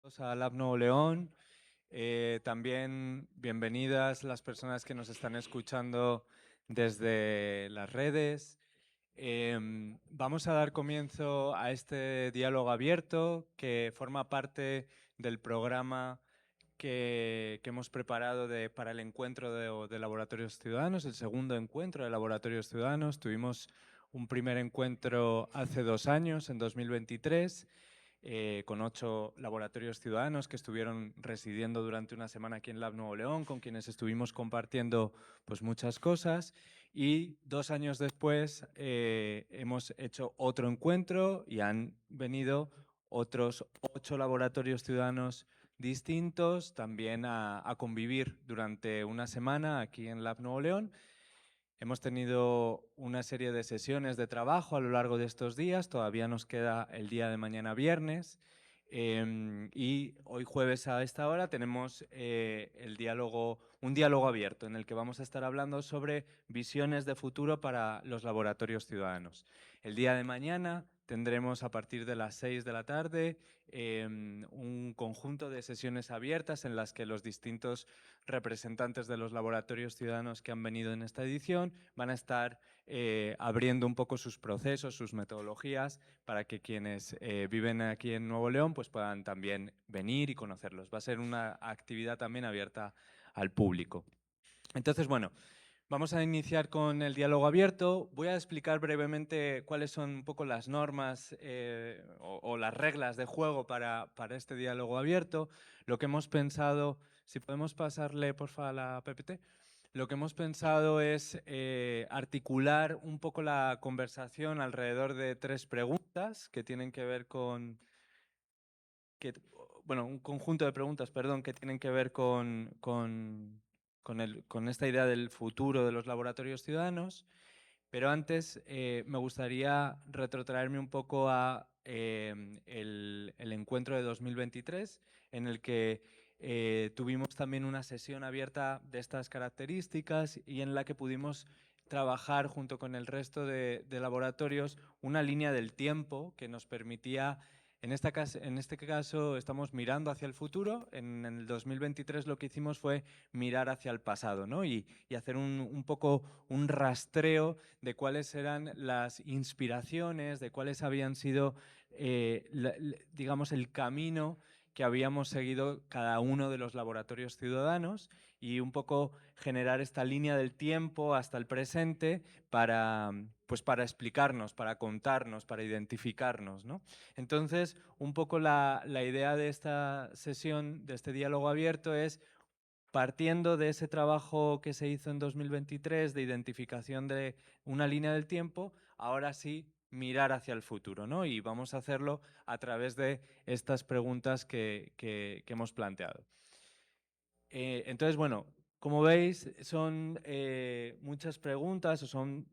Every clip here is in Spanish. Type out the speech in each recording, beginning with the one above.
todos a Lab Nuevo León. También bienvenidas las personas que nos están escuchando desde las redes. Vamos a dar comienzo a este diálogo abierto que forma parte del programa que hemos preparado para el encuentro de Laboratorios Ciudadanos, el segundo encuentro de Laboratorios Ciudadanos. Tuvimos un primer encuentro hace 2 años, en 2023, con 8 laboratorios ciudadanos que estuvieron residiendo durante una semana aquí en Lab Nuevo León, con quienes estuvimos compartiendo pues, muchas cosas. Y 2 años después hemos hecho otro encuentro y han venido otros 8 laboratorios ciudadanos distintos también a convivir durante una semana aquí en Lab Nuevo León. Hemos tenido una serie de sesiones de trabajo a lo largo de estos días, todavía nos queda el día de mañana viernes, y hoy jueves a esta hora tenemos un diálogo abierto en el que vamos a estar hablando sobre visiones de futuro para los laboratorios ciudadanos. El día de mañana tendremos a partir de las 6 de la tarde un conjunto de sesiones abiertas en las que los distintos representantes de los laboratorios ciudadanos que han venido en esta edición van a estar abriendo un poco sus procesos, sus metodologías, para que quienes viven aquí en Nuevo León pues puedan también venir y conocerlos. Va a ser una actividad también abierta al público. Entonces, bueno, vamos a iniciar con el diálogo abierto. Voy a explicar brevemente cuáles son un poco las normas o las reglas de juego para este diálogo abierto. Lo que hemos pensado, si podemos pasarle por favor a la PPT, lo que hemos pensado es articular un poco la conversación alrededor de 3 preguntas que tienen que ver con... bueno, un conjunto de preguntas, perdón, que tienen que ver con esta idea del futuro de los laboratorios ciudadanos, pero antes me gustaría retrotraerme un poco a el encuentro de 2023, en el que tuvimos también una sesión abierta de estas características y en la que pudimos trabajar junto con el resto de laboratorios una línea del tiempo que nos permitía... En este caso estamos mirando hacia el futuro. En el 2023 lo que hicimos fue mirar hacia el pasado, ¿no? y hacer un poco un rastreo de cuáles eran las inspiraciones, de cuáles habían sido, digamos, el camino que habíamos seguido cada uno de los laboratorios ciudadanos y un poco generar esta línea del tiempo hasta el presente para explicarnos, para contarnos, para identificarnos, ¿no? Entonces, un poco la idea de esta sesión, de este diálogo abierto es, partiendo de ese trabajo que se hizo en 2023 de identificación de una línea del tiempo, ahora sí mirar hacia el futuro, ¿no? Y vamos a hacerlo a través de estas preguntas que hemos planteado. Entonces, bueno, como veis, son muchas preguntas o son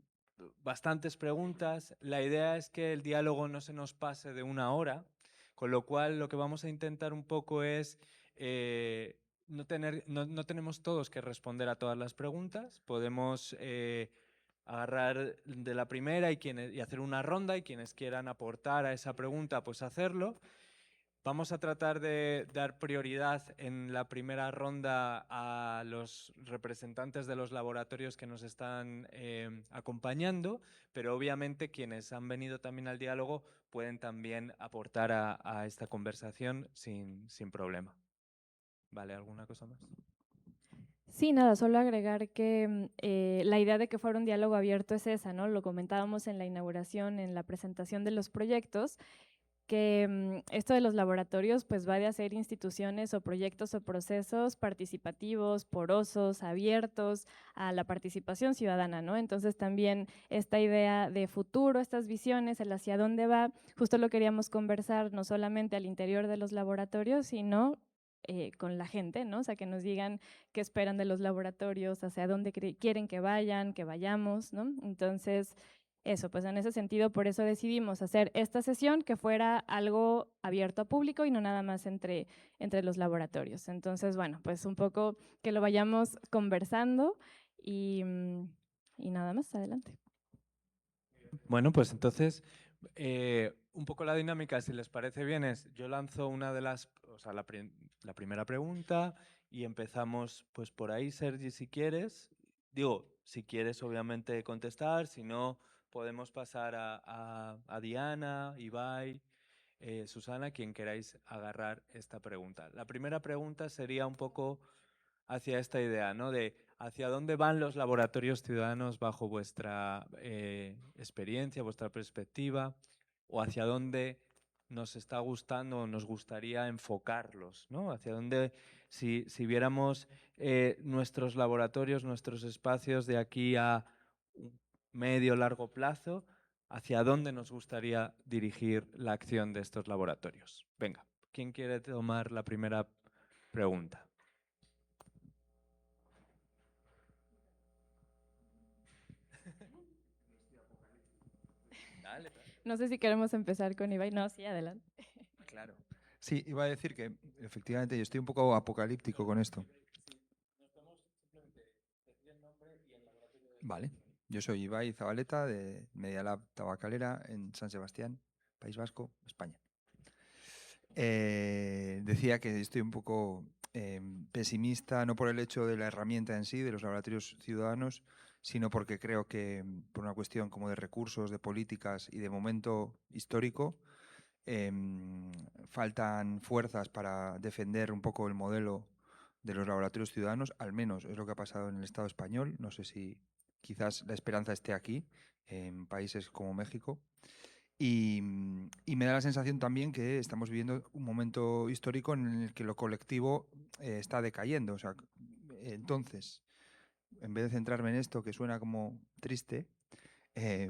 bastantes preguntas. La idea es que el diálogo no se nos pase de 1 hora, con lo cual lo que vamos a intentar un poco es... no tenemos todos que responder a todas las preguntas, podemos agarrar de la primera y hacer una ronda y quienes quieran aportar a esa pregunta, pues hacerlo. Vamos a tratar de dar prioridad en la primera ronda a los representantes de los laboratorios que nos están acompañando, pero obviamente quienes han venido también al diálogo pueden también aportar a esta conversación sin problema. ¿Vale? ¿Alguna cosa más? Sí, nada, solo agregar que la idea de que fuera un diálogo abierto es esa, ¿no? Lo comentábamos en la inauguración, en la presentación de los proyectos, que esto de los laboratorios pues va de hacer instituciones o proyectos o procesos participativos, porosos, abiertos a la participación ciudadana, ¿no? Entonces también esta idea de futuro, estas visiones, el hacia dónde va, justo lo queríamos conversar no solamente al interior de los laboratorios, sino con la gente, ¿no? O sea, que nos digan qué esperan de los laboratorios, hacia dónde quieren que vayan, que vayamos, ¿no? Entonces, eso, pues en ese sentido, por eso decidimos hacer esta sesión que fuera algo abierto a público y no nada más entre los laboratorios. Entonces, bueno, pues un poco que lo vayamos conversando y nada más, adelante. Bueno, pues entonces un poco la dinámica, si les parece bien, es yo lanzo una de las, o sea, la primera pregunta y empezamos pues por ahí, Sergi, si quieres. Digo, si quieres obviamente contestar, si no, podemos pasar a Diana, Ibai, Susana, quien queráis agarrar esta pregunta. La primera pregunta sería un poco hacia esta idea, ¿no? De hacia dónde van los laboratorios ciudadanos bajo vuestra experiencia, vuestra perspectiva, o hacia dónde nos está gustando o nos gustaría enfocarlos, ¿no? Hacia dónde, si viéramos nuestros laboratorios, nuestros espacios de aquí a un medio, largo plazo, hacia dónde nos gustaría dirigir la acción de estos laboratorios. Venga, ¿quién quiere tomar la primera pregunta? Dale, dale. No sé si queremos empezar con Ibai. No, sí, adelante. Claro. Sí, iba a decir que efectivamente yo estoy un poco apocalíptico con esto. Vale. Yo soy Ibai Zabaleta de Media Lab Tabacalera en San Sebastián, País Vasco, España. Decía que estoy un poco pesimista, no por el hecho de la herramienta en sí, de los laboratorios ciudadanos, sino porque creo que por una cuestión como de recursos, de políticas y de momento histórico, faltan fuerzas para defender un poco el modelo de los laboratorios ciudadanos, al menos es lo que ha pasado en el Estado español. No sé si quizás la esperanza esté aquí, en países como México. Y me da la sensación también que estamos viviendo un momento histórico en el que lo colectivo está decayendo. O sea, entonces, en vez de centrarme en esto que suena como triste,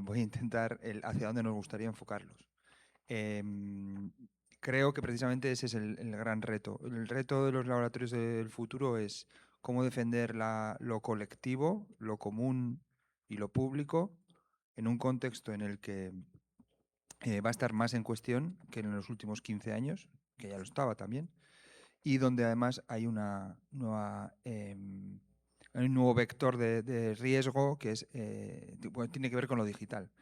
voy a intentar hacia dónde nos gustaría enfocarlos. Creo que precisamente ese es el gran reto. El reto de los laboratorios del futuro es cómo defender lo colectivo, lo común y lo público en un contexto en el que va a estar más en cuestión que en los últimos 15 años, que ya lo estaba también, y donde además hay hay un nuevo vector de riesgo que es, bueno, tiene que ver con lo digital.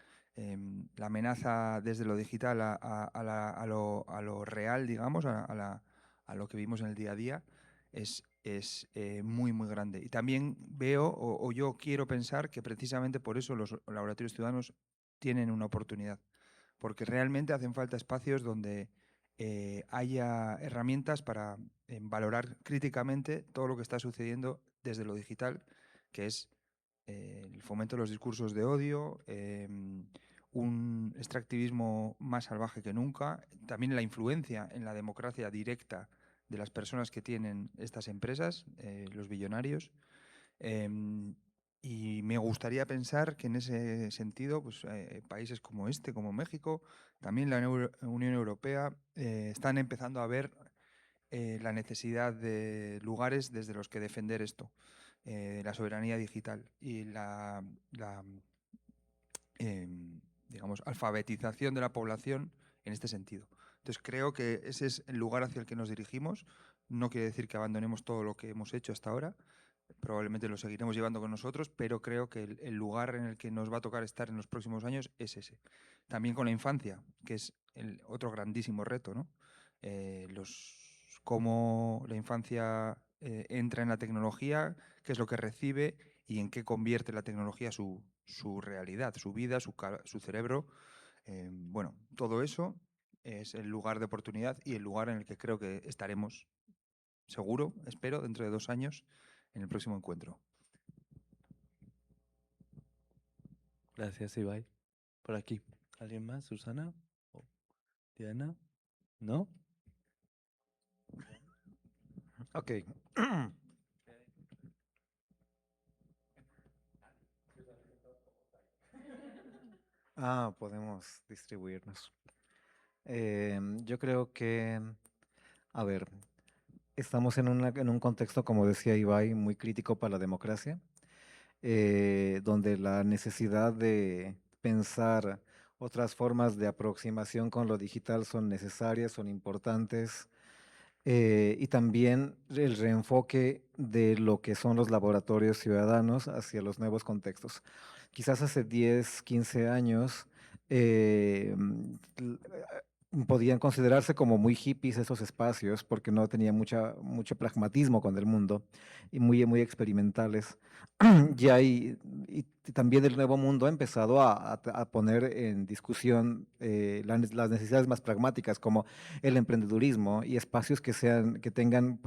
La amenaza desde lo digital a lo real, digamos, a lo que vimos en el día a día, es muy, muy grande. Y también veo, o yo quiero pensar, que precisamente por eso los laboratorios ciudadanos tienen una oportunidad, porque realmente hacen falta espacios donde haya herramientas para valorar críticamente todo lo que está sucediendo desde lo digital, que es el fomento de los discursos de odio, un extractivismo más salvaje que nunca, también la influencia en la democracia directa de las personas que tienen estas empresas, los billonarios. Y me gustaría pensar que en ese sentido, pues, países como este, como México, también la Unión Europea, están empezando a ver la necesidad de lugares desde los que defender esto, la soberanía digital y digamos, alfabetización de la población en este sentido. Entonces creo que ese es el lugar hacia el que nos dirigimos. No quiere decir que abandonemos todo lo que hemos hecho hasta ahora, probablemente lo seguiremos llevando con nosotros, pero creo que el lugar en el que nos va a tocar estar en los próximos años es ese. También con la infancia, que es el otro grandísimo reto, ¿no? Cómo la infancia entra en la tecnología, qué es lo que recibe y en qué convierte la tecnología su realidad, su vida, su cerebro. Bueno, todo eso es el lugar de oportunidad y el lugar en el que creo que estaremos, seguro, espero, dentro de 2 años, en el próximo encuentro. Gracias, Ibai. Por aquí. ¿Alguien más? ¿Susana? ¿O Diana? ¿No? Ok. Podemos distribuirnos. Yo creo que, a ver, estamos en un contexto, como decía Ibai, muy crítico para la democracia, donde la necesidad de pensar otras formas de aproximación con lo digital son necesarias, son importantes, y también el reenfoque de lo que son los laboratorios ciudadanos hacia los nuevos contextos. Quizás hace 10, 15 años eh, podían considerarse como muy hippies esos espacios porque no tenían mucho pragmatismo con el mundo y muy experimentales. Y también el Nuevo Mundo ha empezado a poner en discusión las necesidades más pragmáticas como el emprendedurismo y espacios que tengan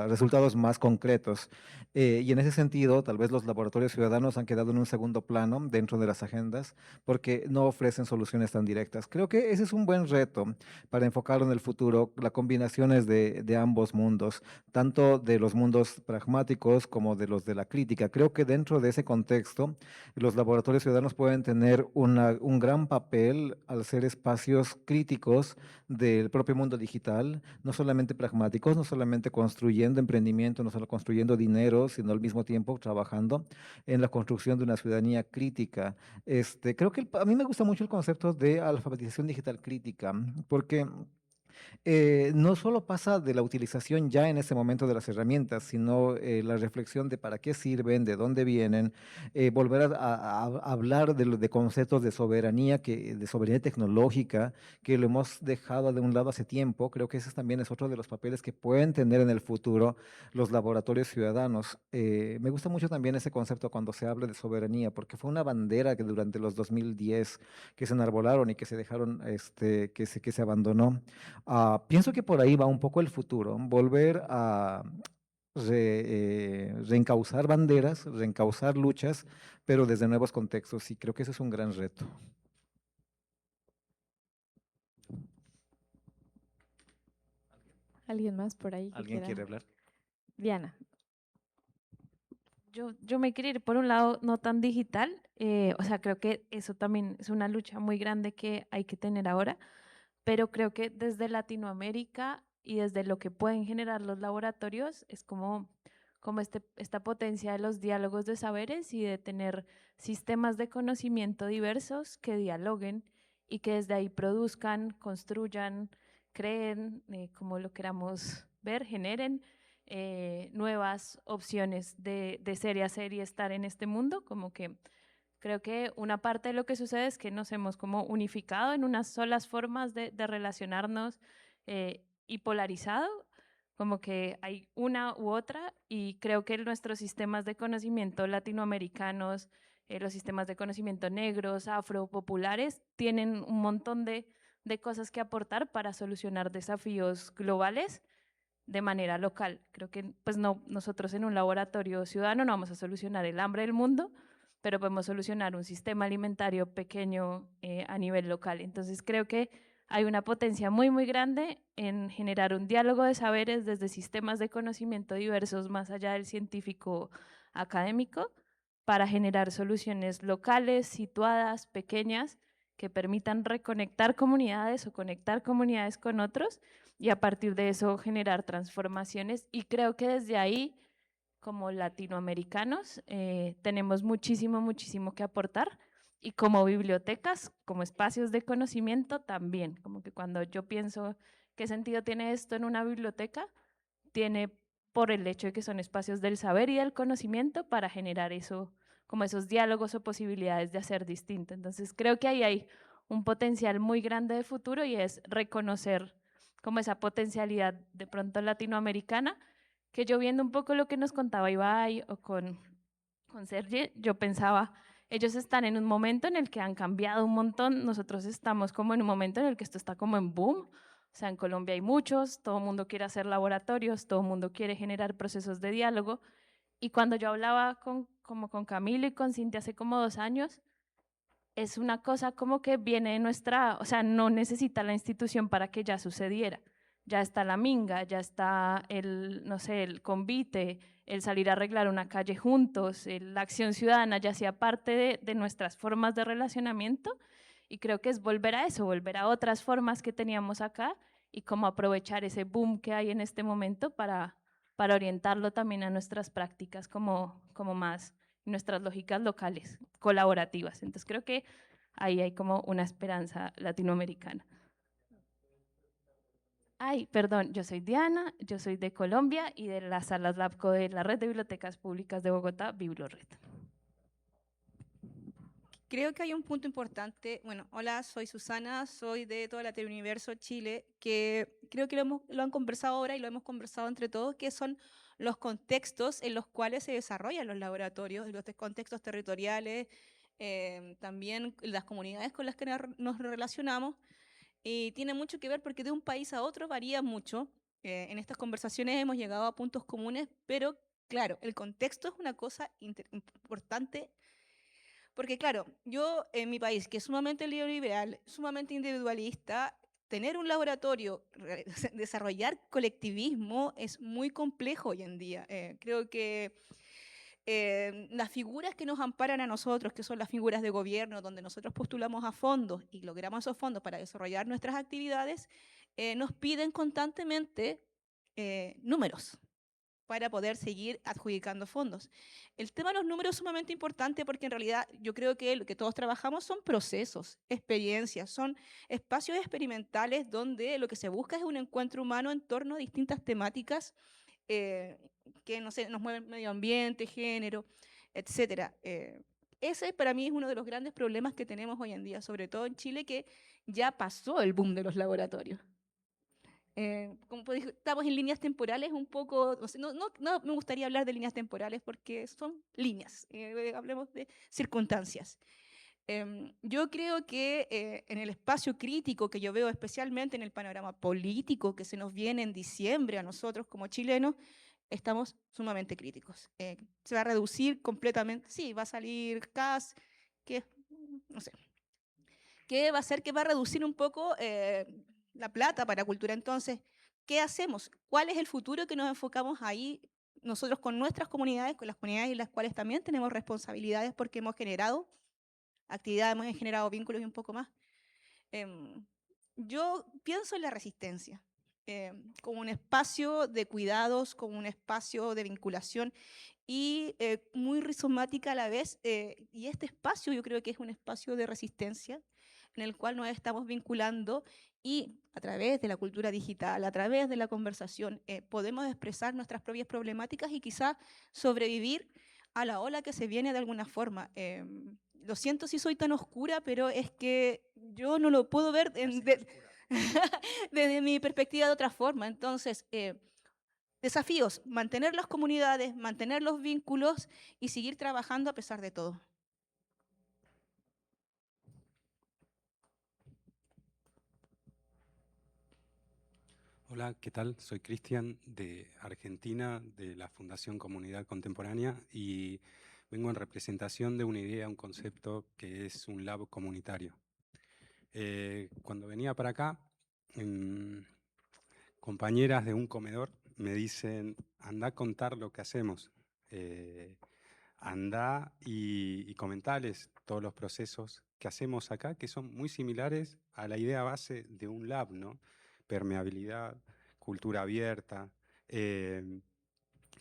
resultados más concretos. Y en ese sentido, tal vez los laboratorios ciudadanos han quedado en un segundo plano dentro de las agendas porque no ofrecen soluciones tan directas. Creo que ese es un buen reto para enfocarlo en el futuro, las combinaciones de ambos mundos, tanto de los mundos pragmáticos como de los de la crítica. Creo que dentro de ese contexto, los laboratorios ciudadanos pueden tener un gran papel al ser espacios críticos del propio mundo digital, no solamente pragmáticos, no solamente construyendo emprendimiento, no solo construyendo dinero, sino al mismo tiempo trabajando en la construcción de una ciudadanía crítica. Creo que a mí me gusta mucho el concepto de alfabetización digital crítica, porque no solo pasa de la utilización ya en ese momento de las herramientas, sino la reflexión de para qué sirven, de dónde vienen, volver a hablar de conceptos de soberanía, de soberanía tecnológica, que lo hemos dejado de un lado hace tiempo. Creo que ese también es otro de los papeles que pueden tener en el futuro los laboratorios ciudadanos. Me gusta mucho también ese concepto cuando se habla de soberanía, porque fue una bandera que durante los 2010 que se enarbolaron y que se dejaron, que se abandonó. Pienso que por ahí va un poco el futuro, volver a reencauzar banderas, reencauzar luchas, pero desde nuevos contextos, y creo que ese es un gran reto. ¿Alguien más por ahí que ¿Alguien quiera? quiere hablar? Diana. Yo me quería ir por un lado no tan digital, o sea, creo que eso también es una lucha muy grande que hay que tener ahora, pero creo que desde Latinoamérica y desde lo que pueden generar los laboratorios es como esta potencia de los diálogos de saberes y de tener sistemas de conocimiento diversos que dialoguen y que desde ahí produzcan, construyan, creen, como lo queramos ver, generen nuevas opciones de ser y hacer y estar en este mundo, como que creo que una parte de lo que sucede es que nos hemos como unificado en unas solas formas de relacionarnos y polarizado, como que hay una u otra, y creo que nuestros sistemas de conocimiento latinoamericanos, los sistemas de conocimiento negros, afropopulares, tienen un montón de cosas que aportar para solucionar desafíos globales de manera local. Creo que pues no, nosotros en un laboratorio ciudadano no vamos a solucionar el hambre del mundo, pero podemos solucionar un sistema alimentario pequeño a nivel local. Entonces creo que hay una potencia muy, muy grande en generar un diálogo de saberes desde sistemas de conocimiento diversos más allá del científico académico para generar soluciones locales, situadas, pequeñas, que permitan reconectar comunidades o conectar comunidades con otros y a partir de eso generar transformaciones. Y creo que desde ahí, como latinoamericanos, tenemos muchísimo que aportar, y como bibliotecas, como espacios de conocimiento también, como que cuando yo pienso qué sentido tiene esto en una biblioteca, tiene por el hecho de que son espacios del saber y del conocimiento para generar eso, como esos diálogos o posibilidades de hacer distinto. Entonces creo que ahí hay un potencial muy grande de futuro y es reconocer como esa potencialidad de pronto latinoamericana, que yo viendo un poco lo que nos contaba Ibai o con Sergi, yo pensaba, ellos están en un momento en el que han cambiado un montón, nosotros estamos como en un momento en el que esto está como en boom, o sea, en Colombia hay muchos, todo el mundo quiere hacer laboratorios, todo el mundo quiere generar procesos de diálogo, y cuando yo hablaba como con Camilo y con Cintia hace como 2 años, es una cosa como que viene de nuestra, o sea, no necesita la institución para que ya sucediera. Ya está la minga, ya está el, no sé, el convite, el salir a arreglar una calle juntos, la acción ciudadana ya hacía parte de nuestras formas de relacionamiento, y creo que es volver a eso, volver a otras formas que teníamos acá y cómo aprovechar ese boom que hay en este momento para orientarlo también a nuestras prácticas como más nuestras lógicas locales, colaborativas. Entonces creo que ahí hay como una esperanza latinoamericana. Ay, perdón, yo soy Diana, yo soy de Colombia y de las salas LabCo de la Red de Bibliotecas Públicas de Bogotá, BibloRed. Creo que hay un punto importante. Bueno, hola, soy Susana, soy de Toda la Universo Chile, que creo que lo han conversado ahora y lo hemos conversado entre todos, que son los contextos en los cuales se desarrollan los laboratorios, los contextos territoriales, también las comunidades con las que nos relacionamos. Y tiene mucho que ver porque de un país a otro varía mucho. En estas conversaciones hemos llegado a puntos comunes, pero claro, el contexto es una cosa importante porque claro, yo en mi país, que es sumamente neoliberal, sumamente individualista, tener un laboratorio, desarrollar colectivismo es muy complejo hoy en día. Creo que las figuras que nos amparan a nosotros, que son las figuras de gobierno, donde nosotros postulamos a fondos y logramos esos fondos para desarrollar nuestras actividades, nos piden constantemente números para poder seguir adjudicando fondos. El tema de los números es sumamente importante porque en realidad yo creo que lo que todos trabajamos son procesos, experiencias, son espacios experimentales donde lo que se busca es un encuentro humano en torno a distintas temáticas que no sé, nos mueven medio ambiente, género, etcétera. Ese para mí es uno de los grandes problemas que tenemos hoy en día, sobre todo en Chile, que ya pasó el boom de los laboratorios. Como estamos en líneas temporales un poco, no me gustaría hablar de líneas temporales porque son líneas, hablemos de circunstancias. Yo creo que en el espacio crítico que yo veo especialmente en el panorama político que se nos viene en diciembre a nosotros como chilenos, estamos sumamente críticos. Se va a reducir completamente, sí, va a salir CAS, que no sé, que va a hacer que va a reducir un poco la plata para cultura. Entonces, ¿qué hacemos? ¿Cuál es el futuro que nos enfocamos ahí nosotros con nuestras comunidades, con las comunidades en las cuales también tenemos responsabilidades porque hemos generado actividades, hemos generado vínculos y un poco más? Yo pienso en la resistencia como un espacio de cuidados, como un espacio de vinculación y muy rizomática a la vez. Y este espacio yo creo que es un espacio de resistencia en el cual nos estamos vinculando y a través de la cultura digital, a través de la conversación, podemos expresar nuestras propias problemáticas y quizá sobrevivir a la ola que se viene de alguna forma. Lo siento si soy tan oscura, pero es que yo no lo puedo ver desde mi perspectiva de otra forma. Entonces, desafíos, mantener las comunidades, mantener los vínculos y seguir trabajando a pesar de todo. Hola, ¿qué tal? Soy Cristian de Argentina, de la Fundación Comunidad Contemporánea, y vengo en representación de una idea, un concepto que es un lab comunitario. Cuando venía para acá, compañeras de un comedor me dicen, anda a contar lo que hacemos, anda y comentales todos los procesos que hacemos acá, que son muy similares a la idea base de un lab, ¿no? Permeabilidad, cultura abierta.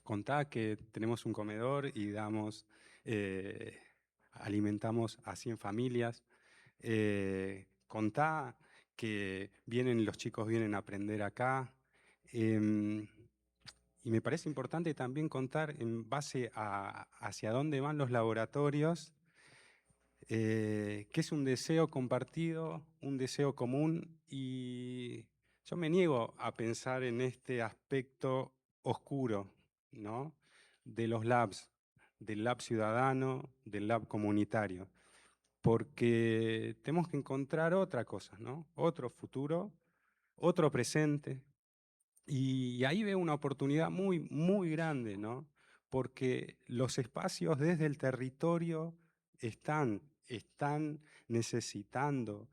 Contá que tenemos un comedor y damos, alimentamos a 100 familias. Contá que los chicos vienen a aprender acá. Y me parece importante también contar en base a hacia dónde van los laboratorios, que es un deseo compartido, un deseo común, y yo me niego a pensar en este aspecto oscuro, ¿no? De los labs, del lab ciudadano, del lab comunitario, porque tenemos que encontrar otra cosa, ¿no? Otro futuro, otro presente, y ahí veo una oportunidad muy, muy grande, ¿no? Porque los espacios desde el territorio están necesitando,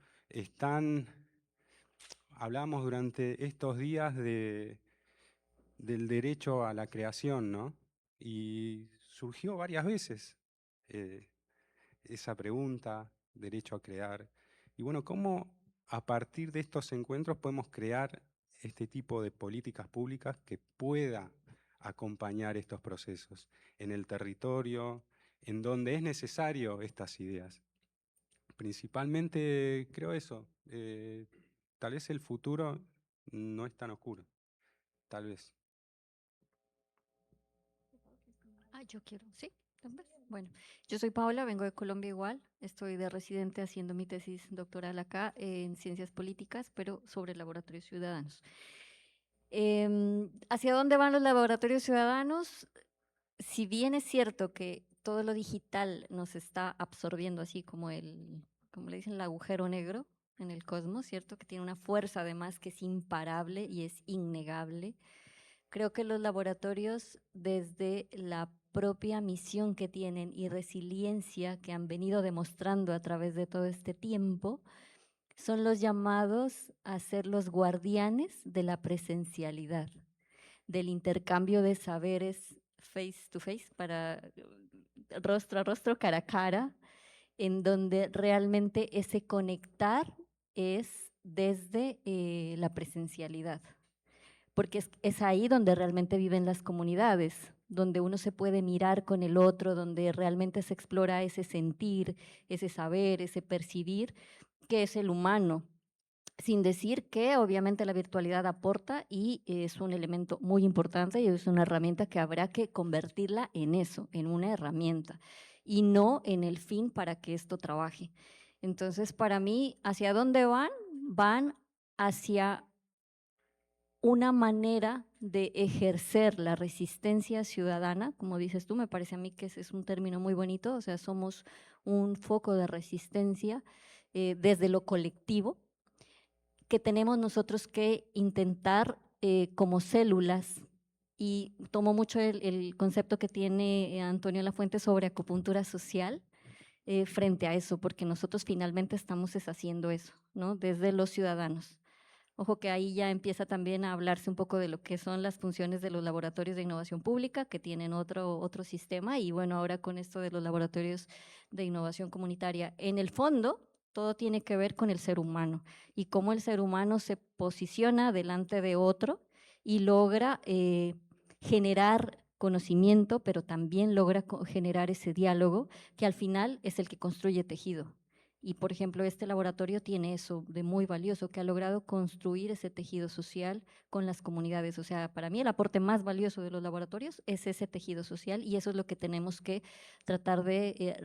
hablamos durante estos días del derecho a la creación, ¿no? Y surgió varias veces esa pregunta, derecho a crear. Y bueno, ¿cómo a partir de estos encuentros podemos crear este tipo de políticas públicas que pueda acompañar estos procesos en el territorio, en donde es necesario estas ideas? Principalmente creo eso, tal vez el futuro no es tan oscuro, tal vez. Yo quiero, ¿sí? Bueno, yo soy Paola, vengo de Colombia igual, estoy de residente haciendo mi tesis doctoral acá en ciencias políticas, pero sobre laboratorios ciudadanos. ¿Hacia dónde van los laboratorios ciudadanos? Si bien es cierto que todo lo digital nos está absorbiendo así como como le dicen, el agujero negro en el cosmos, ¿cierto? Que tiene una fuerza además que es imparable y es innegable. Creo que los laboratorios, desde la propia misión que tienen y resiliencia que han venido demostrando a través de todo este tiempo, son los llamados a ser los guardianes de la presencialidad, del intercambio de saberes face to face, para rostro a rostro, cara a cara, en donde realmente ese conectar es desde la presencialidad, porque es ahí donde realmente viven las comunidades, donde uno se puede mirar con el otro, donde realmente se explora ese sentir, ese saber, ese percibir, que es el humano. Sin decir que obviamente la virtualidad aporta y es un elemento muy importante y es una herramienta que habrá que convertirla en eso, en una herramienta, y no en el fin para que esto trabaje. Entonces, para mí, ¿hacia dónde van? Van hacia una manera de ejercer la resistencia ciudadana, como dices tú, me parece a mí que ese es un término muy bonito, o sea, somos un foco de resistencia desde lo colectivo, que tenemos nosotros que intentar como células, y tomo mucho el concepto que tiene Antonio Lafuente sobre acupuntura social, frente a eso, porque nosotros finalmente estamos haciendo eso, ¿no? Desde los ciudadanos. Ojo que ahí ya empieza también a hablarse un poco de lo que son las funciones de los laboratorios de innovación pública, que tienen otro sistema, y bueno, ahora con esto de los laboratorios de innovación comunitaria. En el fondo, todo tiene que ver con el ser humano y cómo el ser humano se posiciona delante de otro y logra generar conocimiento, pero también logra generar ese diálogo que al final es el que construye tejido. Y, por ejemplo, este laboratorio tiene eso de muy valioso, que ha logrado construir ese tejido social con las comunidades. O sea, para mí el aporte más valioso de los laboratorios es ese tejido social, y eso es lo que tenemos que tratar de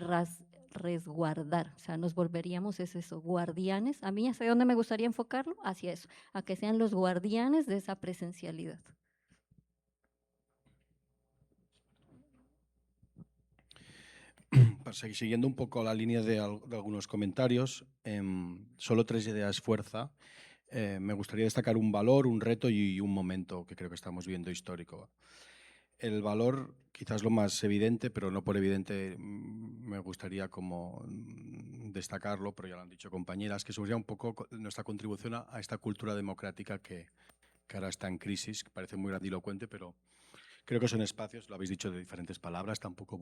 resguardar. O sea, nos volveríamos eso, guardianes. A mí, ¿hacia dónde me gustaría enfocarlo? Hacia eso, a que sean los guardianes de esa presencialidad. Siguiendo un poco la línea de algunos comentarios, solo 3 ideas fuerza. Me gustaría destacar un valor, un reto y un momento que creo que estamos viendo histórico. El valor, quizás lo más evidente, pero no por evidente me gustaría como destacarlo, pero ya lo han dicho compañeras, que sería un poco nuestra contribución a esta cultura democrática que ahora está en crisis, que parece muy grandilocuente, pero creo que son espacios, lo habéis dicho de diferentes palabras, tampoco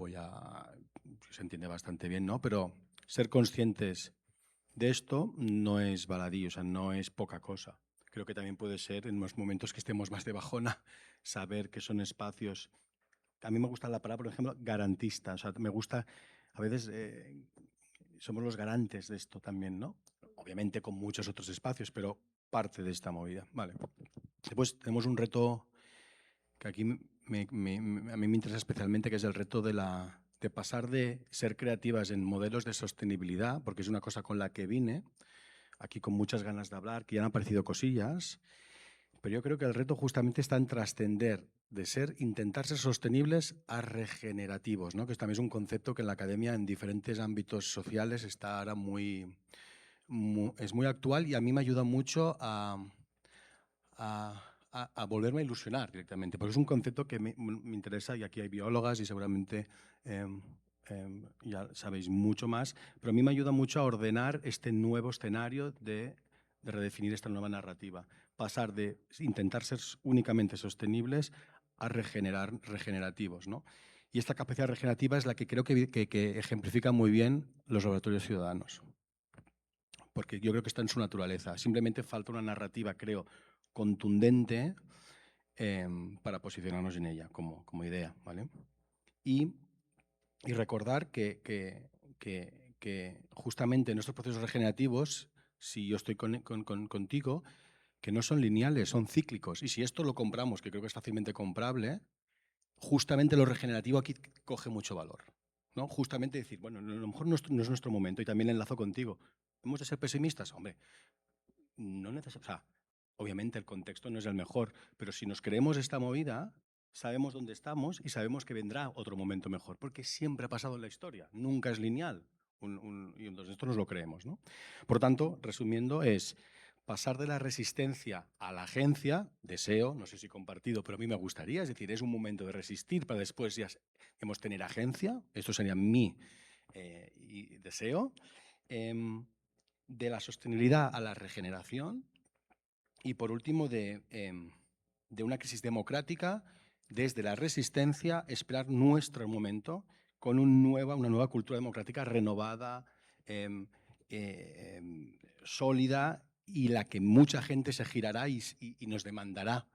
se entiende bastante bien, ¿no? Pero ser conscientes de esto no es baladí, o sea, no es poca cosa. Creo que también puede ser, en los momentos que estemos más de bajona, saber que son espacios. A mí me gusta la palabra, por ejemplo, garantista. O sea, me gusta, a veces somos los garantes de esto también, ¿no? Obviamente con muchos otros espacios, pero parte de esta movida. Vale. Después tenemos un reto que aquí a mí me interesa especialmente, que es el reto de pasar de ser creativas en modelos de sostenibilidad, porque es una cosa con la que vine, aquí con muchas ganas de hablar, que ya han aparecido cosillas, pero yo creo que el reto justamente está en trascender de intentar ser sostenibles a regenerativos, ¿no? Que también es un concepto que en la academia, en diferentes ámbitos sociales, está ahora es muy actual, y a mí me ayuda mucho a volverme a ilusionar directamente, porque es un concepto que me interesa, y aquí hay biólogas y seguramente ya sabéis mucho más, pero a mí me ayuda mucho a ordenar este nuevo escenario de redefinir esta nueva narrativa, pasar de intentar ser únicamente sostenibles a regenerativos, ¿no? Y esta capacidad regenerativa es la que creo que ejemplifica muy bien los laboratorios ciudadanos, porque yo creo que está en su naturaleza. Simplemente falta una narrativa, creo, contundente para posicionarnos en ella como idea, ¿vale? Y recordar que justamente en estos procesos regenerativos, si yo estoy contigo, que no son lineales, son cíclicos. Y si esto lo compramos, que creo que es fácilmente comprable, justamente lo regenerativo aquí coge mucho valor. ¿no? Justamente decir, bueno, a lo mejor no es nuestro momento, y también enlazo contigo. ¿Hemos de ser pesimistas? Hombre, no necesariamente. O sea, obviamente el contexto no es el mejor, pero si nos creemos esta movida, sabemos dónde estamos y sabemos que vendrá otro momento mejor, porque siempre ha pasado en la historia, nunca es lineal. Y entonces esto nos lo creemos, ¿no? Por tanto, resumiendo, es pasar de la resistencia a la agencia, deseo, no sé si compartido, pero a mí me gustaría, es decir, es un momento de resistir para después ya hemos tener agencia, esto sería mi deseo, de la sostenibilidad a la regeneración y por último de una crisis democrática desde la resistencia, esperar nuestro momento con una nueva cultura democrática renovada, sólida y la que mucha gente se girará y nos demandará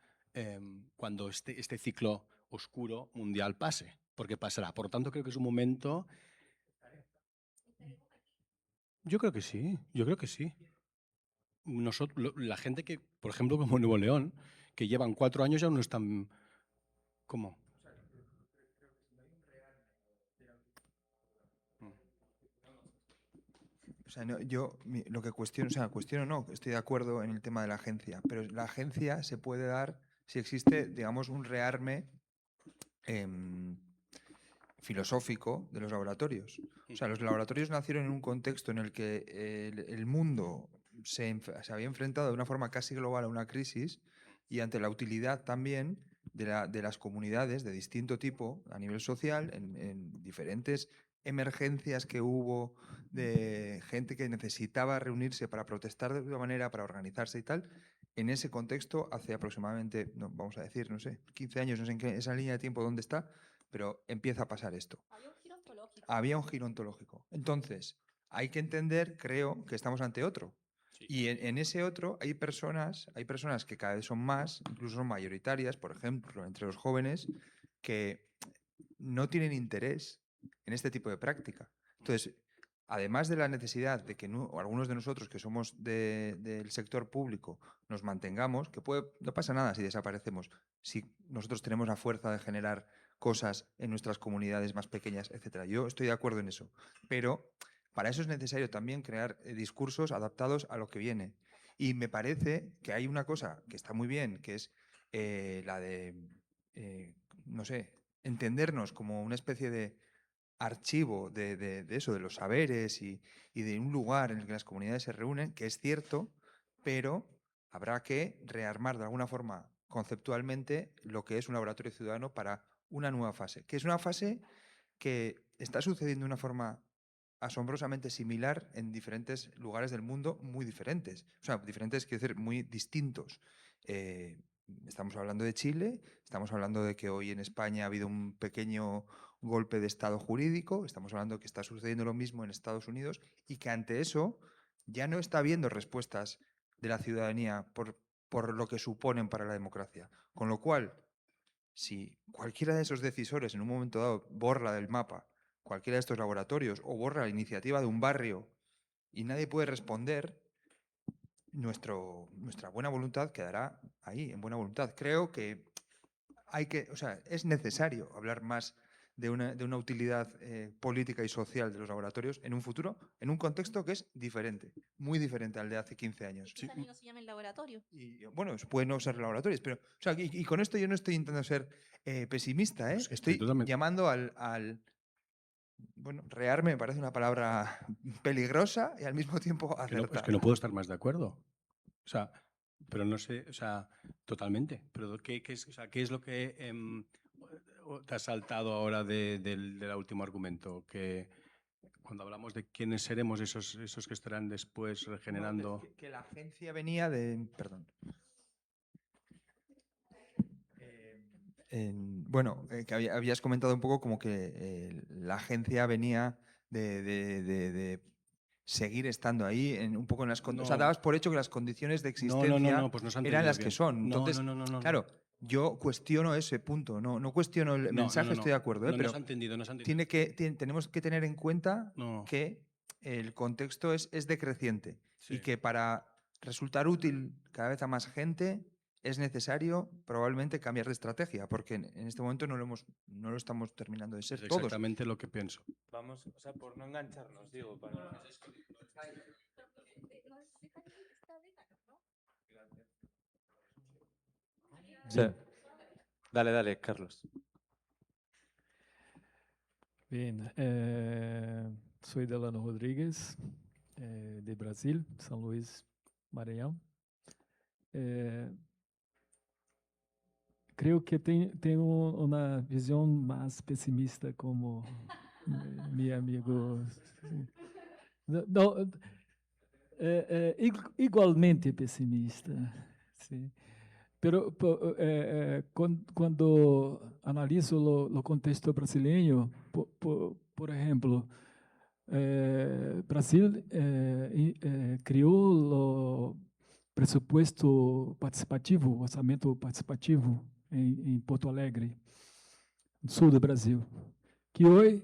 cuando este ciclo oscuro mundial pase, porque pasará. Por lo tanto, creo que es un momento... Yo creo que sí, yo creo que sí. La gente que, por ejemplo, como Nuevo León, que llevan 4 años ya no están... ¿Cómo? O sea, lo que cuestiono no, estoy de acuerdo en el tema de la agencia, pero la agencia se puede dar si existe, digamos, un rearme filosófico de los laboratorios. O sea, los laboratorios nacieron en un contexto en el que el mundo se había enfrentado de una forma casi global a una crisis y ante la utilidad también de las comunidades de distinto tipo a nivel social, en diferentes emergencias que hubo de gente que necesitaba reunirse para protestar de alguna manera, para organizarse y tal. En ese contexto, hace aproximadamente, no, vamos a decir, no sé, 15 años, no sé en qué, esa línea de tiempo dónde está, pero empieza a pasar esto. Había un giro ontológico. Entonces, hay que entender, creo, que estamos ante otro. Sí. Y en ese otro hay personas que cada vez son más, incluso son mayoritarias, por ejemplo, entre los jóvenes, que no tienen interés en este tipo de práctica. Entonces, además de la necesidad de que algunos de nosotros que somos del sector público nos mantengamos, que no pasa nada si desaparecemos, si nosotros tenemos la fuerza de generar cosas en nuestras comunidades más pequeñas, etc. Yo estoy de acuerdo en eso, pero para eso es necesario también crear discursos adaptados a lo que viene. Y me parece que hay una cosa que está muy bien, que es la de, no sé, entendernos como una especie de archivo de eso, de los saberes y de un lugar en el que las comunidades se reúnen, que es cierto, pero habrá que rearmar de alguna forma conceptualmente lo que es un laboratorio ciudadano para una nueva fase, que es una fase que está sucediendo de una forma asombrosamente similar en diferentes lugares del mundo, muy diferentes. O sea, diferentes, quiero decir, muy distintos. Estamos hablando de Chile, estamos hablando de que hoy en España ha habido un pequeño golpe de Estado jurídico, estamos hablando de que está sucediendo lo mismo en Estados Unidos y que ante eso ya no está habiendo respuestas de la ciudadanía por lo que suponen para la democracia. Con lo cual, si cualquiera de esos decisores en un momento dado borra del mapa cualquiera de estos laboratorios o borra la iniciativa de un barrio y nadie puede responder, nuestra buena voluntad quedará ahí, en buena voluntad. Creo que es necesario hablar más de una utilidad política y social de los laboratorios en un futuro, en un contexto que es diferente, muy diferente al de hace 15 años. Quizás no se llamen laboratorio. Y, bueno, pueden no ser laboratorios, pero y con esto yo no estoy intentando ser pesimista, Pues estoy totalmente. llamando bueno, rearme me parece una palabra peligrosa y al mismo tiempo acertada. Es que no puedo estar más de acuerdo. O sea, pero no sé, o sea, totalmente. Pero ¿qué es lo que te has saltado ahora del último argumento? Que cuando hablamos de quiénes seremos esos que estarán después regenerando... No, que la agencia venía de... Perdón. Bueno, que habías comentado un poco como que la agencia venía de seguir estando ahí, un poco en las condiciones. O sea, dabas por hecho que las condiciones de existencia pues nos eran las que son. Entonces, no. claro, yo cuestiono ese punto, no cuestiono el mensaje, estoy de acuerdo, pero nos ha entendido. tenemos que tener en cuenta No. que el contexto es decreciente Sí. y que para resultar útil cada vez a más gente es necesario probablemente cambiar de estrategia, porque en este momento no lo estamos terminando de ser Es todos. exactamente lo que pienso. Vamos, o sea, por no engancharnos, digo, para... Sí. Dale, dale, Carlos. Bien, soy Delano Rodríguez, de Brasil, São Luís, Maranhão. Creo que tengo una visión más pesimista como mi amigo. No, igualmente pesimista, sí. Pero cuando analizo lo contexto brasileño, por ejemplo, Brasil criou o presupuesto participativo, orçamento participativo em Porto Alegre, no sul do Brasil, que hoje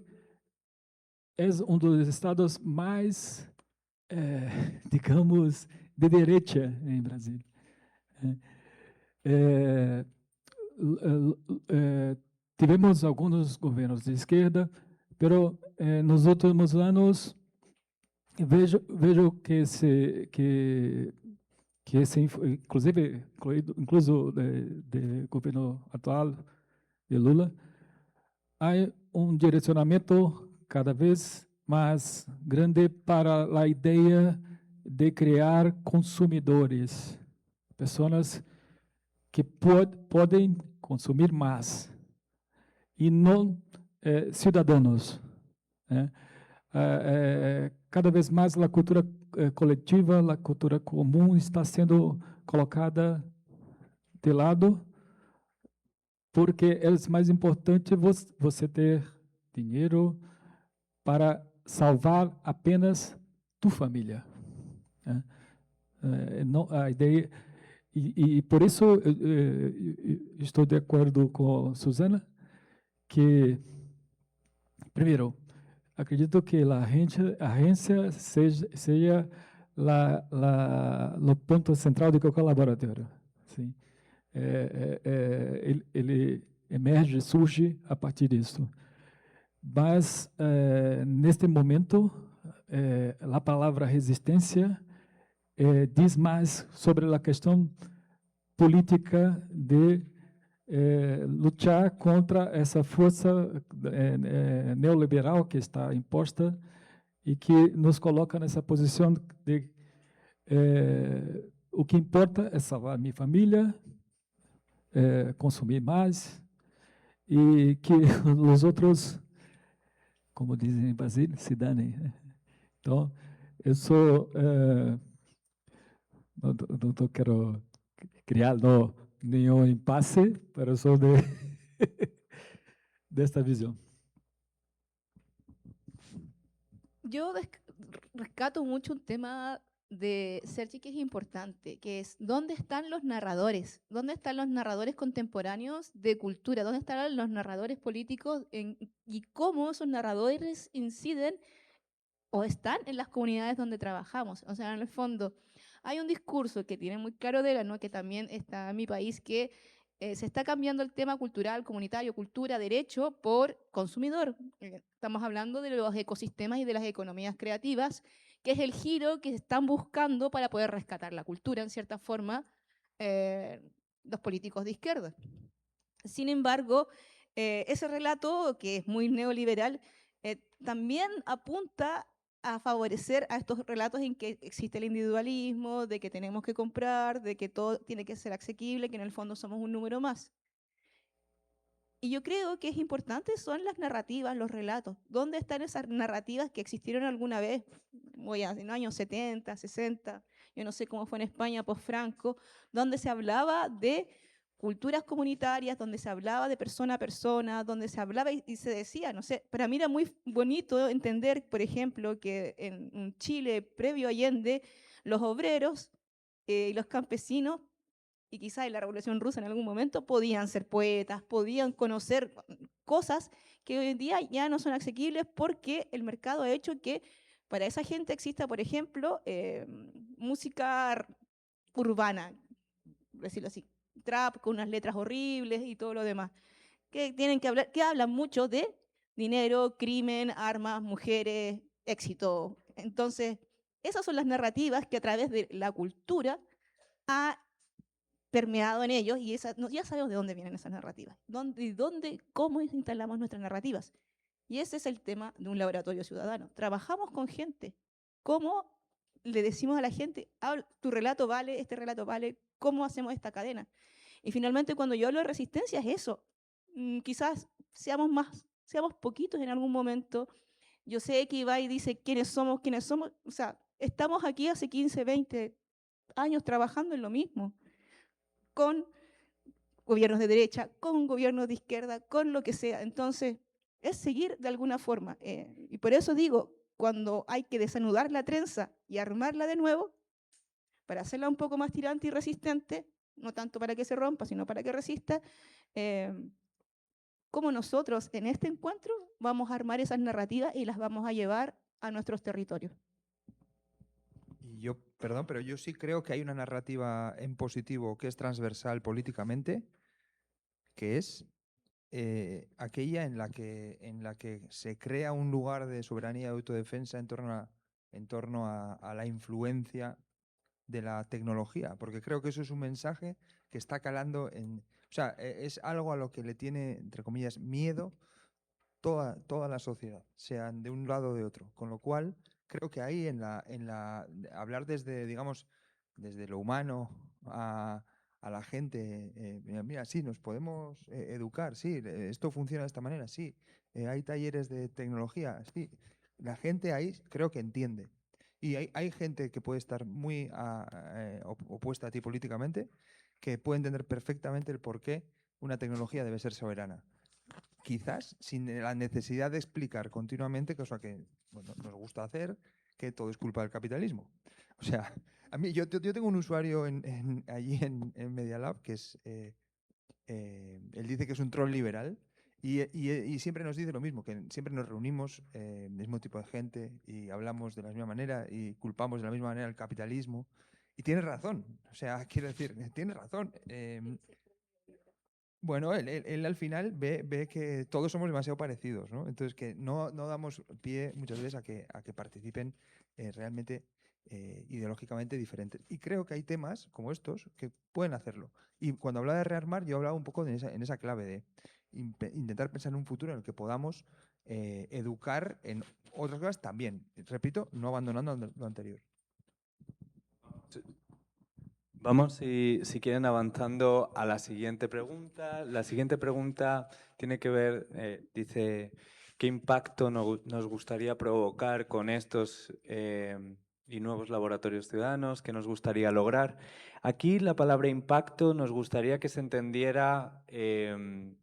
é um dos estados mais, digamos, de direita em Brasil. Tivemos alguns governos de esquerda, pero nos últimos anos vejo que inclusive incluso do governo atual de Lula, há direcionamento cada vez mais grande para a ideia de criar consumidores, pessoas que podem consumir mais e não cidadãos. Cada vez mais a cultura coletiva, a cultura comum está sendo colocada de lado, porque é mais importante você ter dinheiro para salvar apenas tua família. Não, a ideia, e por isso estou de acordo com Susana, que, primeiro, acredito que a agência seja o ponto central do colaboratório. Sim. Ele emerge, surge a partir disso. Mas, neste momento, a palavra resistência diz mais sobre a questão política de lutar contra essa força neoliberal que está imposta e que nos coloca nessa posição de o que importa é salvar minha família, consumir mais, e que os outros, como dizem em Brasília, se danem. Então, eu sou... não quero criar nenhum impasse, mas sou desta visão. Yo rescato mucho un tema de Sergi que es importante, que es ¿dónde están los narradores? ¿Dónde están los narradores contemporáneos de cultura? ¿Dónde están los narradores políticos? Y cómo esos narradores inciden o están en las comunidades donde trabajamos. O sea, en el fondo, hay un discurso que tiene muy claro Delano, que también está en mi país, que se está cambiando el tema cultural, comunitario, cultura, derecho por consumidor. Estamos hablando de los ecosistemas y de las economías creativas, que es el giro que están buscando para poder rescatar la cultura, en cierta forma, los políticos de izquierda. Sin embargo, ese relato, que es muy neoliberal, también apunta a favorecer a estos relatos en que existe el individualismo, de que tenemos que comprar, de que todo tiene que ser asequible, que en el fondo somos un número más. Y yo creo que es importante son las narrativas, los relatos. ¿Dónde están esas narrativas que existieron alguna vez, en los años 70, 60, yo no sé cómo fue en España post-Franco, donde se hablaba de culturas comunitarias, donde se hablaba de persona a persona, donde se hablaba y se decía, no sé, para mí era muy bonito entender, por ejemplo, que en Chile, previo a Allende, los obreros y los campesinos, y quizás en la Revolución Rusa en algún momento, podían ser poetas, podían conocer cosas que hoy en día ya no son asequibles porque el mercado ha hecho que para esa gente exista, por ejemplo, música urbana, decirlo así, trap con unas letras horribles y todo lo demás, que tienen que hablar, que hablan mucho de dinero, crimen, armas, mujeres, éxito. Entonces, esas son las narrativas que a través de la cultura ha permeado en ellos y ya sabemos de dónde vienen esas narrativas, cómo instalamos nuestras narrativas. Y ese es el tema de un laboratorio ciudadano. Trabajamos con gente. ¿Cómo le decimos a la gente, tu relato vale, este relato vale, cómo hacemos esta cadena? Y finalmente cuando yo hablo de resistencia es eso. Quizás seamos poquitos en algún momento. Yo sé que Ibai dice quiénes somos. O sea, estamos aquí hace 15, 20 años trabajando en lo mismo, con gobiernos de derecha, con gobiernos de izquierda, con lo que sea. Entonces, es seguir de alguna forma. Y por eso digo, cuando hay que desanudar la trenza y armarla de nuevo, para hacerla un poco más tirante y resistente, no tanto para que se rompa, sino para que resista, como nosotros en este encuentro vamos a armar esas narrativas y las vamos a llevar a nuestros territorios. Y yo, perdón, pero yo sí creo que hay una narrativa en positivo que es transversal políticamente, que es aquella en la que se crea un lugar de soberanía y autodefensa en torno a la influencia de la tecnología, porque creo que eso es un mensaje que está calando o sea, es algo a lo que le tiene, entre comillas, miedo toda la sociedad, sean de un lado o de otro, con lo cual creo que ahí hablar desde, digamos, desde lo humano a la gente, mira, sí, nos podemos educar, sí, esto funciona de esta manera, sí, hay talleres de tecnología, sí, la gente ahí creo que entiende. Y hay gente que puede estar muy opuesta a ti políticamente, que puede entender perfectamente el por qué una tecnología debe ser soberana. Quizás sin la necesidad de explicar continuamente, cosa que bueno, nos gusta hacer, que todo es culpa del capitalismo. O sea, a mí yo tengo un usuario allí en Media Lab que es, él dice que es un troll liberal y siempre nos dice lo mismo, que siempre nos reunimos, el mismo tipo de gente y hablamos de la misma manera y culpamos de la misma manera el capitalismo. Y tiene razón, o sea, quiero decir, tiene razón. Bueno, él al final ve que todos somos demasiado parecidos, ¿no? Entonces que no damos pie muchas veces a que participen realmente ideológicamente diferentes. Y creo que hay temas como estos que pueden hacerlo. Y cuando hablaba de rearmar, yo hablaba un poco en esa clave de intentar pensar en un futuro en el que podamos educar en otras cosas también. Repito, no abandonando lo anterior. Vamos, si quieren, avanzando a la siguiente pregunta. La siguiente pregunta tiene que ver, dice, ¿qué impacto nos gustaría provocar con estos y nuevos laboratorios ciudadanos? ¿Qué nos gustaría lograr? Aquí la palabra impacto nos gustaría que se entendiera qué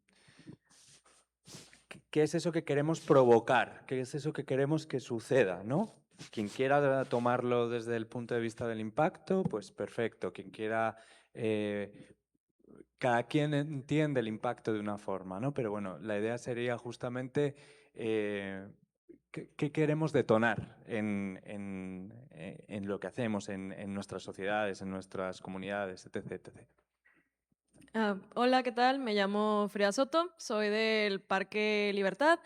es eso que queremos provocar, qué es eso que queremos que suceda, ¿no? Quien quiera tomarlo desde el punto de vista del impacto, pues perfecto. Quien quiera, cada quien entiende el impacto de una forma, ¿no? Pero bueno, la idea sería justamente qué queremos detonar en lo que hacemos, en nuestras sociedades, en nuestras comunidades, etc. etc. Hola, ¿qué tal? Me llamo Frida Soto, soy del Parque Libertad.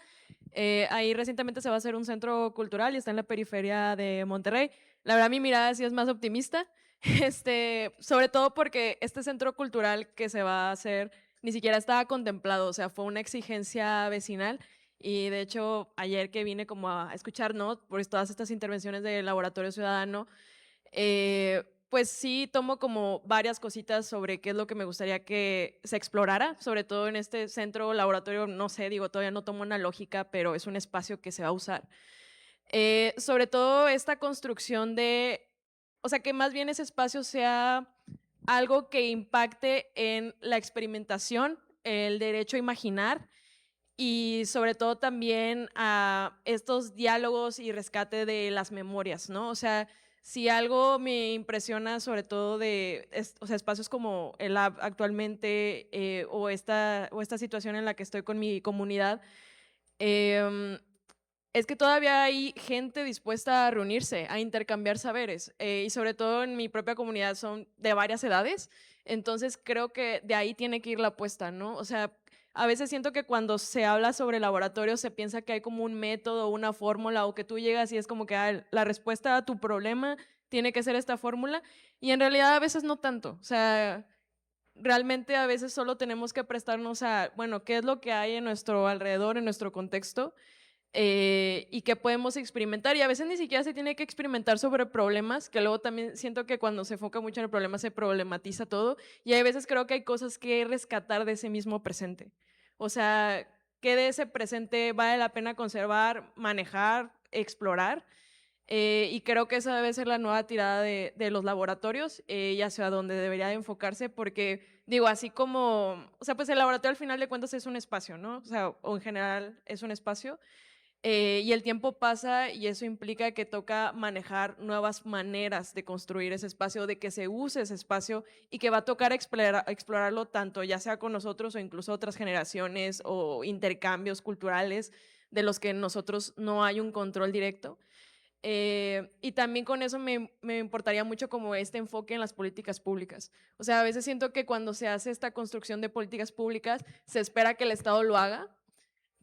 Ahí recientemente se va a hacer un centro cultural y está en la periferia de Monterrey. La verdad, mi mirada sí es más optimista, sobre todo porque este centro cultural que se va a hacer ni siquiera estaba contemplado, o sea, fue una exigencia vecinal. Y de hecho, ayer que vine como a escuchar, ¿no?, por todas estas intervenciones del Laboratorio Ciudadano, pues sí tomo como varias cositas sobre qué es lo que me gustaría que se explorara, sobre todo en este centro laboratorio, no sé, digo, todavía no tomo una lógica, pero es un espacio que se va a usar. Sobre todo esta construcción o sea, que más bien ese espacio sea algo que impacte en la experimentación, el derecho a imaginar y sobre todo también a estos diálogos y rescate de las memorias, ¿no? O sea, si algo me impresiona sobre todo o sea, espacios como el Lab actualmente o esta situación en la que estoy con mi comunidad, es que todavía hay gente dispuesta a reunirse, a intercambiar saberes y sobre todo en mi propia comunidad son de varias edades, entonces creo que de ahí tiene que ir la apuesta, ¿no? O sea, a veces siento que cuando se habla sobre laboratorios se piensa que hay como un método, una fórmula, o que tú llegas y es como que la respuesta a tu problema tiene que ser esta fórmula, y en realidad a veces no tanto. O sea, realmente a veces solo tenemos que prestarnos a, bueno, qué es lo que hay en nuestro alrededor, en nuestro contexto, y qué podemos experimentar. Y a veces ni siquiera se tiene que experimentar sobre problemas, que luego también siento que cuando se enfoca mucho en el problema se problematiza todo, y a veces creo que hay cosas que rescatar de ese mismo presente. O sea, qué de ese presente vale la pena conservar, manejar, explorar. Y creo que esa debe ser la nueva tirada de los laboratorios, y hacia donde debería de enfocarse, porque digo, así como, o sea, pues el laboratorio al final de cuentas es un espacio, ¿no? O sea, o en general es un espacio, y el tiempo pasa y eso implica que toca manejar nuevas maneras de construir ese espacio, de que se use ese espacio, y que va a tocar explorarlo tanto ya sea con nosotros o incluso otras generaciones o intercambios culturales de los que nosotros no hay un control directo. Y también con eso me importaría mucho como este enfoque en las políticas públicas. O sea, a veces siento que cuando se hace esta construcción de políticas públicas se espera que el Estado lo haga,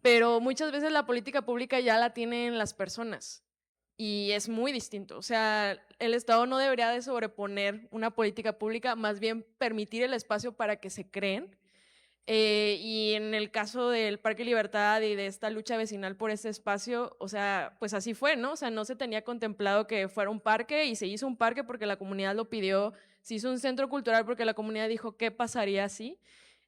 pero muchas veces la política pública ya la tienen las personas y es muy distinto. O sea, el Estado no debería de sobreponer una política pública, más bien permitir el espacio para que se creen. Y en el caso del Parque Libertad y de esta lucha vecinal por ese espacio, o sea, pues así fue, ¿no? O sea, no se tenía contemplado que fuera un parque, y se hizo un parque porque la comunidad lo pidió, se hizo un centro cultural porque la comunidad dijo, ¿qué pasaría así?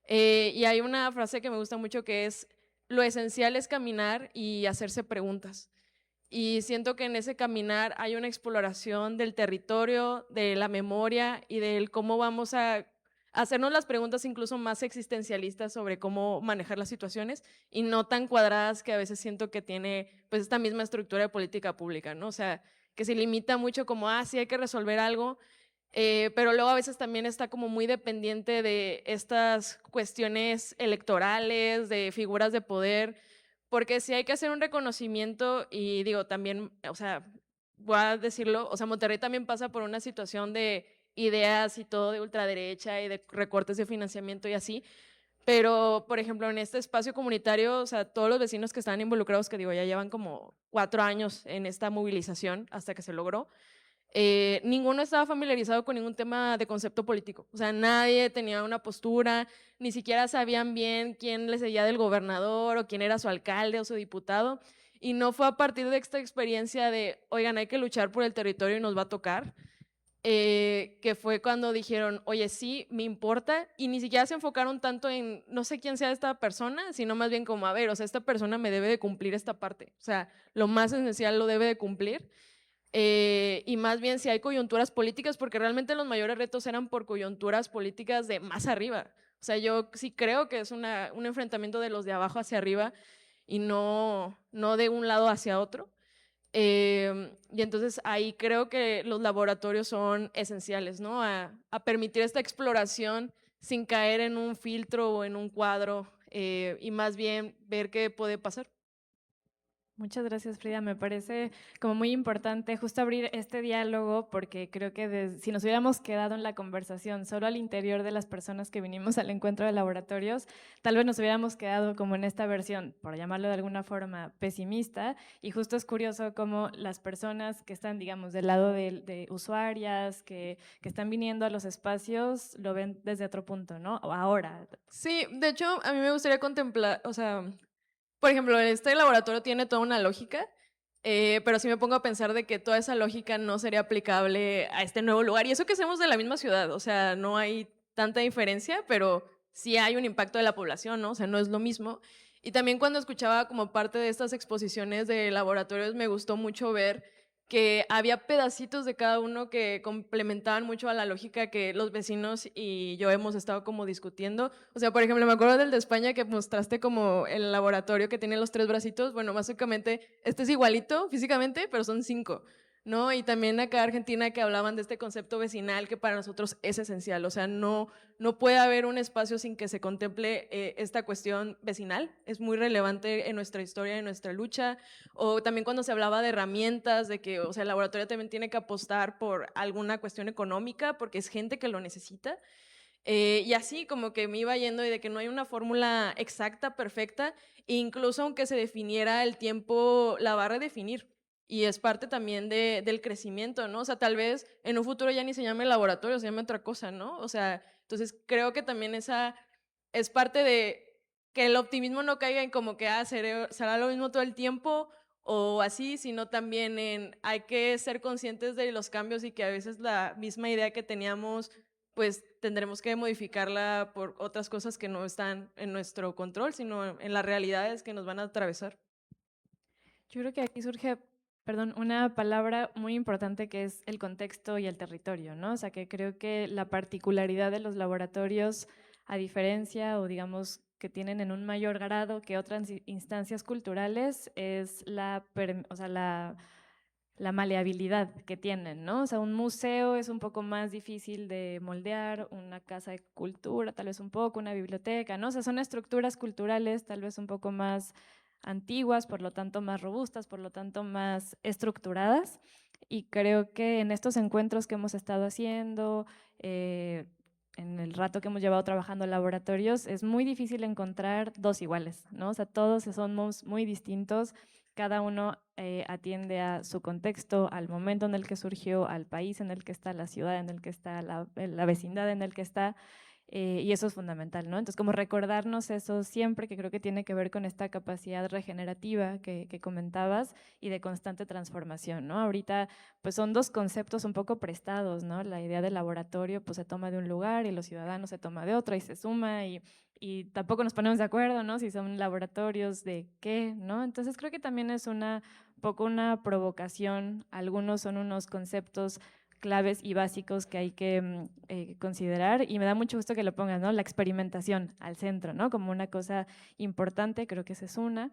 Y hay una frase que me gusta mucho que es, lo esencial es caminar y hacerse preguntas. Y siento que en ese caminar hay una exploración del territorio, de la memoria y del cómo vamos a hacernos las preguntas incluso más existencialistas sobre cómo manejar las situaciones, y no tan cuadradas que a veces siento que tiene pues esta misma estructura de política pública, ¿no? O sea, que se limita mucho como, sí hay que resolver algo, pero luego a veces también está como muy dependiente de estas cuestiones electorales, de figuras de poder, porque sí hay que hacer un reconocimiento, y digo también, o sea, voy a decirlo, o sea, Monterrey también pasa por una situación de ideas y todo de ultraderecha y de recortes de financiamiento y así, pero por ejemplo en este espacio comunitario, o sea, todos los vecinos que están involucrados, que digo, ya llevan como 4 años en esta movilización hasta que se logró, ninguno estaba familiarizado con ningún tema de concepto político. O sea, nadie tenía una postura, ni siquiera sabían bien quién le seguía del gobernador o quién era su alcalde o su diputado. Y no fue a partir de esta experiencia de, oigan, hay que luchar por el territorio y nos va a tocar, que fue cuando dijeron, oye, sí, me importa, y ni siquiera se enfocaron tanto en no sé quién sea esta persona, sino más bien como, a ver, o sea, esta persona me debe de cumplir esta parte. O sea, lo más esencial lo debe de cumplir. Y más bien si hay coyunturas políticas, porque realmente los mayores retos eran por coyunturas políticas de más arriba. O sea, yo sí creo que es un enfrentamiento de los de abajo hacia arriba y no de un lado hacia otro. Y entonces ahí creo que los laboratorios son esenciales, ¿no? A permitir esta exploración sin caer en un filtro o en un cuadro, y más bien ver qué puede pasar. Muchas gracias, Frida. Me parece como muy importante justo abrir este diálogo, porque creo que si nos hubiéramos quedado en la conversación solo al interior de las personas que vinimos al encuentro de laboratorios, tal vez nos hubiéramos quedado como en esta versión, por llamarlo de alguna forma, pesimista. Y justo es curioso cómo las personas que están, digamos, del lado de usuarias, que están viniendo a los espacios, lo ven desde otro punto, ¿no? O ahora. Sí, de hecho, a mí me gustaría contemplar, o sea, por ejemplo, este laboratorio tiene toda una lógica, pero sí me pongo a pensar de que toda esa lógica no sería aplicable a este nuevo lugar. Y eso que somos de la misma ciudad, o sea, no hay tanta diferencia, pero sí hay un impacto de la población, ¿no? O sea, no es lo mismo. Y también cuando escuchaba como parte de estas exposiciones de laboratorios, me gustó mucho ver que había pedacitos de cada uno que complementaban mucho a la lógica que los vecinos y yo hemos estado como discutiendo. O sea, por ejemplo, me acuerdo del de España que mostraste como el laboratorio que tiene los 3 bracitos. Bueno, básicamente este es igualito físicamente, pero son 5, ¿no? Y también acá en Argentina que hablaban de este concepto vecinal que para nosotros es esencial. O sea, no puede haber un espacio sin que se contemple esta cuestión vecinal. Es muy relevante en nuestra historia, en nuestra lucha. O también cuando se hablaba de herramientas, de que, o sea, el laboratorio también tiene que apostar por alguna cuestión económica porque es gente que lo necesita. Y así como que me iba yendo y de que no hay una fórmula exacta, perfecta, e incluso aunque se definiera el tiempo, la va a redefinir. Y es parte también del crecimiento, ¿no? O sea, tal vez en un futuro ya ni se llame laboratorio, se llame otra cosa, ¿no? O sea, entonces creo que también esa es parte de que el optimismo no caiga en como que será lo mismo todo el tiempo o así, sino también en hay que ser conscientes de los cambios y que a veces la misma idea que teníamos pues tendremos que modificarla por otras cosas que no están en nuestro control, sino en las realidades que nos van a atravesar. Yo creo que aquí surge, perdón, una palabra muy importante que es el contexto y el territorio, ¿no? O sea, que creo que la particularidad de los laboratorios, a diferencia o digamos que tienen en un mayor grado que otras instancias culturales, es o sea, la maleabilidad que tienen, ¿no? O sea, un museo es un poco más difícil de moldear, una casa de cultura tal vez un poco, una biblioteca, ¿no? O sea, son estructuras culturales tal vez un poco más antiguas, por lo tanto más robustas, por lo tanto más estructuradas. Y creo que en estos encuentros que hemos estado haciendo, en el rato que hemos llevado trabajando en laboratorios, es muy difícil encontrar dos iguales, ¿no? O sea, todos somos muy distintos, cada uno atiende a su contexto, al momento en el que surgió, al país en el que está, la ciudad en el que está, la vecindad en el que está, y eso es fundamental, ¿no? Entonces, como recordarnos eso siempre, que creo que tiene que ver con esta capacidad regenerativa que comentabas y de constante transformación, ¿no? Ahorita, pues son dos conceptos un poco prestados, ¿no? La idea del laboratorio, pues se toma de un lugar y los ciudadanos se toma de otro y se suma y tampoco nos ponemos de acuerdo, ¿no? Si son laboratorios de qué, ¿no? Entonces creo que también es un poco una provocación, algunos son unos conceptos claves y básicos que hay que considerar y me da mucho gusto que lo pongas, ¿no? La experimentación al centro, ¿no? Como una cosa importante, creo que esa es una.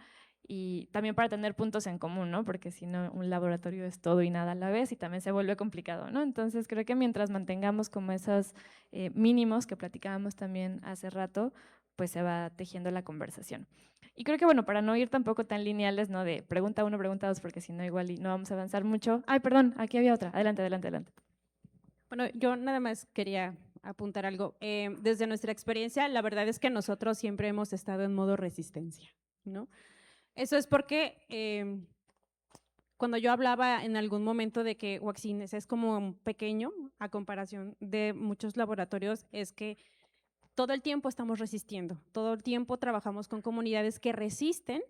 Y también para tener puntos en común, ¿no? Porque si no, un laboratorio es todo y nada a la vez y también se vuelve complicado, ¿no? Entonces creo que mientras mantengamos como esos mínimos que platicábamos también hace rato, pues se va tejiendo la conversación. Y creo que, bueno, para no ir tampoco tan lineales, ¿no? De pregunta uno, pregunta dos, porque si no, igual no vamos a avanzar mucho. Ay, perdón, aquí había otra. Adelante, adelante, adelante. Bueno, yo nada más quería apuntar algo. Desde nuestra experiencia, la verdad es que nosotros siempre hemos estado en modo resistencia, ¿no? Eso es porque cuando yo hablaba en algún momento de que Huaxin es como pequeño a comparación de muchos laboratorios, es que todo el tiempo estamos resistiendo, todo el tiempo trabajamos con comunidades que resisten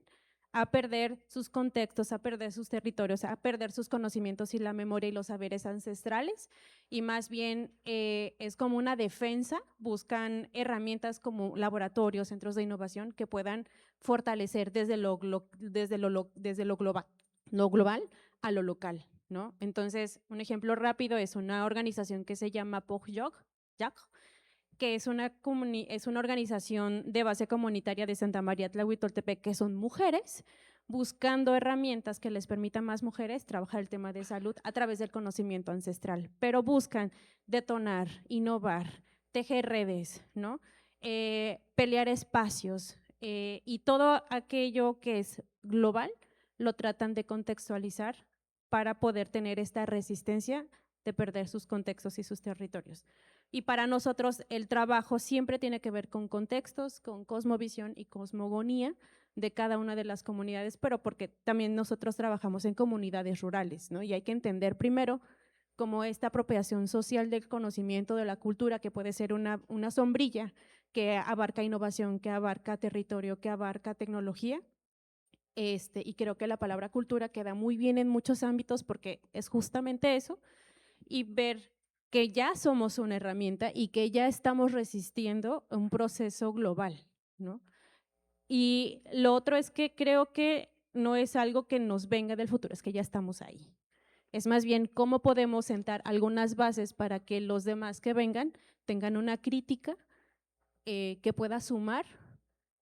a perder sus contextos, a perder sus territorios, a perder sus conocimientos y la memoria y los saberes ancestrales, y más bien es como una defensa, buscan herramientas como laboratorios, centros de innovación que puedan fortalecer desde lo global a lo local, ¿no? Entonces, un ejemplo rápido es una organización que se llama POGYOC, que es una organización de base comunitaria de Santa María Tlahuitoltepec, que son mujeres, buscando herramientas que les permitan a más mujeres trabajar el tema de salud a través del conocimiento ancestral, pero buscan detonar, innovar, tejer redes, ¿no? Pelear espacios y todo aquello que es global lo tratan de contextualizar para poder tener esta resistencia de perder sus contextos y sus territorios. Y para nosotros el trabajo siempre tiene que ver con contextos, con cosmovisión y cosmogonía de cada una de las comunidades, pero porque también nosotros trabajamos en comunidades rurales, ¿no? Y hay que entender primero como esta apropiación social del conocimiento de la cultura, que puede ser una sombrilla que abarca innovación, que abarca territorio, que abarca tecnología. Y creo que la palabra cultura queda muy bien en muchos ámbitos porque es justamente eso, y ver que ya somos una herramienta y que ya estamos resistiendo un proceso global, ¿no? Y lo otro es que creo que no es algo que nos venga del futuro, es que ya estamos ahí. Es más bien cómo podemos sentar algunas bases para que los demás que vengan tengan una crítica que pueda sumar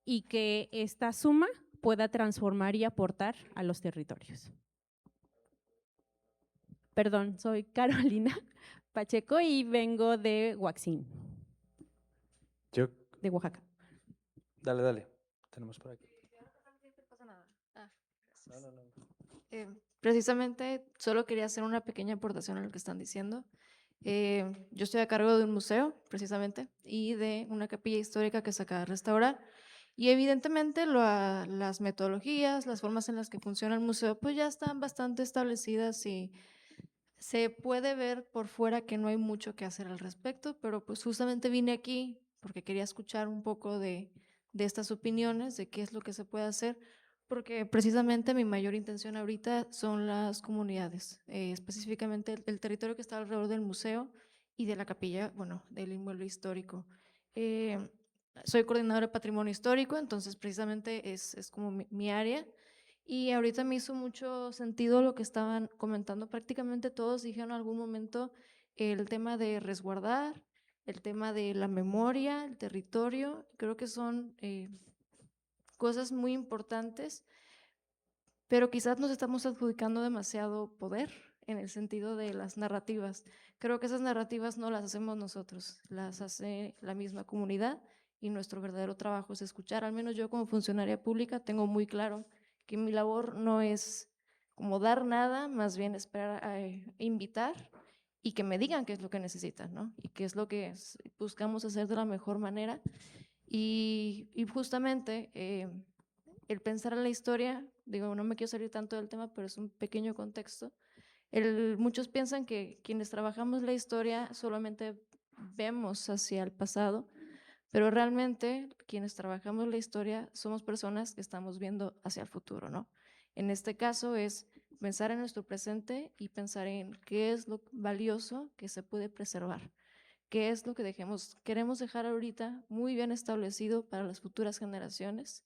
y que esta suma pueda transformar y aportar a los territorios. Perdón, soy Carolina Pacheco y vengo de Huaxin, de Oaxaca. Dale, dale. Tenemos por aquí. Precisamente solo quería hacer una pequeña aportación a lo que están diciendo. Yo estoy a cargo de un museo, precisamente, y de una capilla histórica que se acaba de restaurar. Y evidentemente las metodologías, las formas en las que funciona el museo, pues ya están bastante establecidas y se puede ver por fuera que no hay mucho que hacer al respecto, pero pues justamente vine aquí porque quería escuchar un poco de estas opiniones, de qué es lo que se puede hacer, porque precisamente mi mayor intención ahorita son las comunidades, específicamente el territorio que está alrededor del museo y de la capilla, bueno, del inmueble histórico. Eh, Soy coordinadora de patrimonio histórico, entonces precisamente es como mi área. Y ahorita me hizo mucho sentido lo que estaban comentando. Prácticamente todos dijeron en algún momento el tema de resguardar, el tema de la memoria, el territorio. Creo que son cosas muy importantes, pero quizás nos estamos adjudicando demasiado poder en el sentido de las narrativas. Creo que esas narrativas no las hacemos nosotros, las hace la misma comunidad y nuestro verdadero trabajo es escuchar. Al menos yo como funcionaria pública tengo muy claro que mi labor no es como dar nada, más bien esperar a invitar y que me digan qué es lo que necesitan, ¿no? Y qué es lo que buscamos hacer de la mejor manera. Y justamente el pensar en la historia, digo, no me quiero salir tanto del tema, pero es un pequeño contexto. Muchos piensan que quienes trabajamos la historia solamente vemos hacia el pasado, pero realmente quienes trabajamos la historia somos personas que estamos viendo hacia el futuro, ¿no? En este caso es pensar en nuestro presente y pensar en qué es lo valioso que se puede preservar, qué es lo que queremos dejar ahorita muy bien establecido para las futuras generaciones.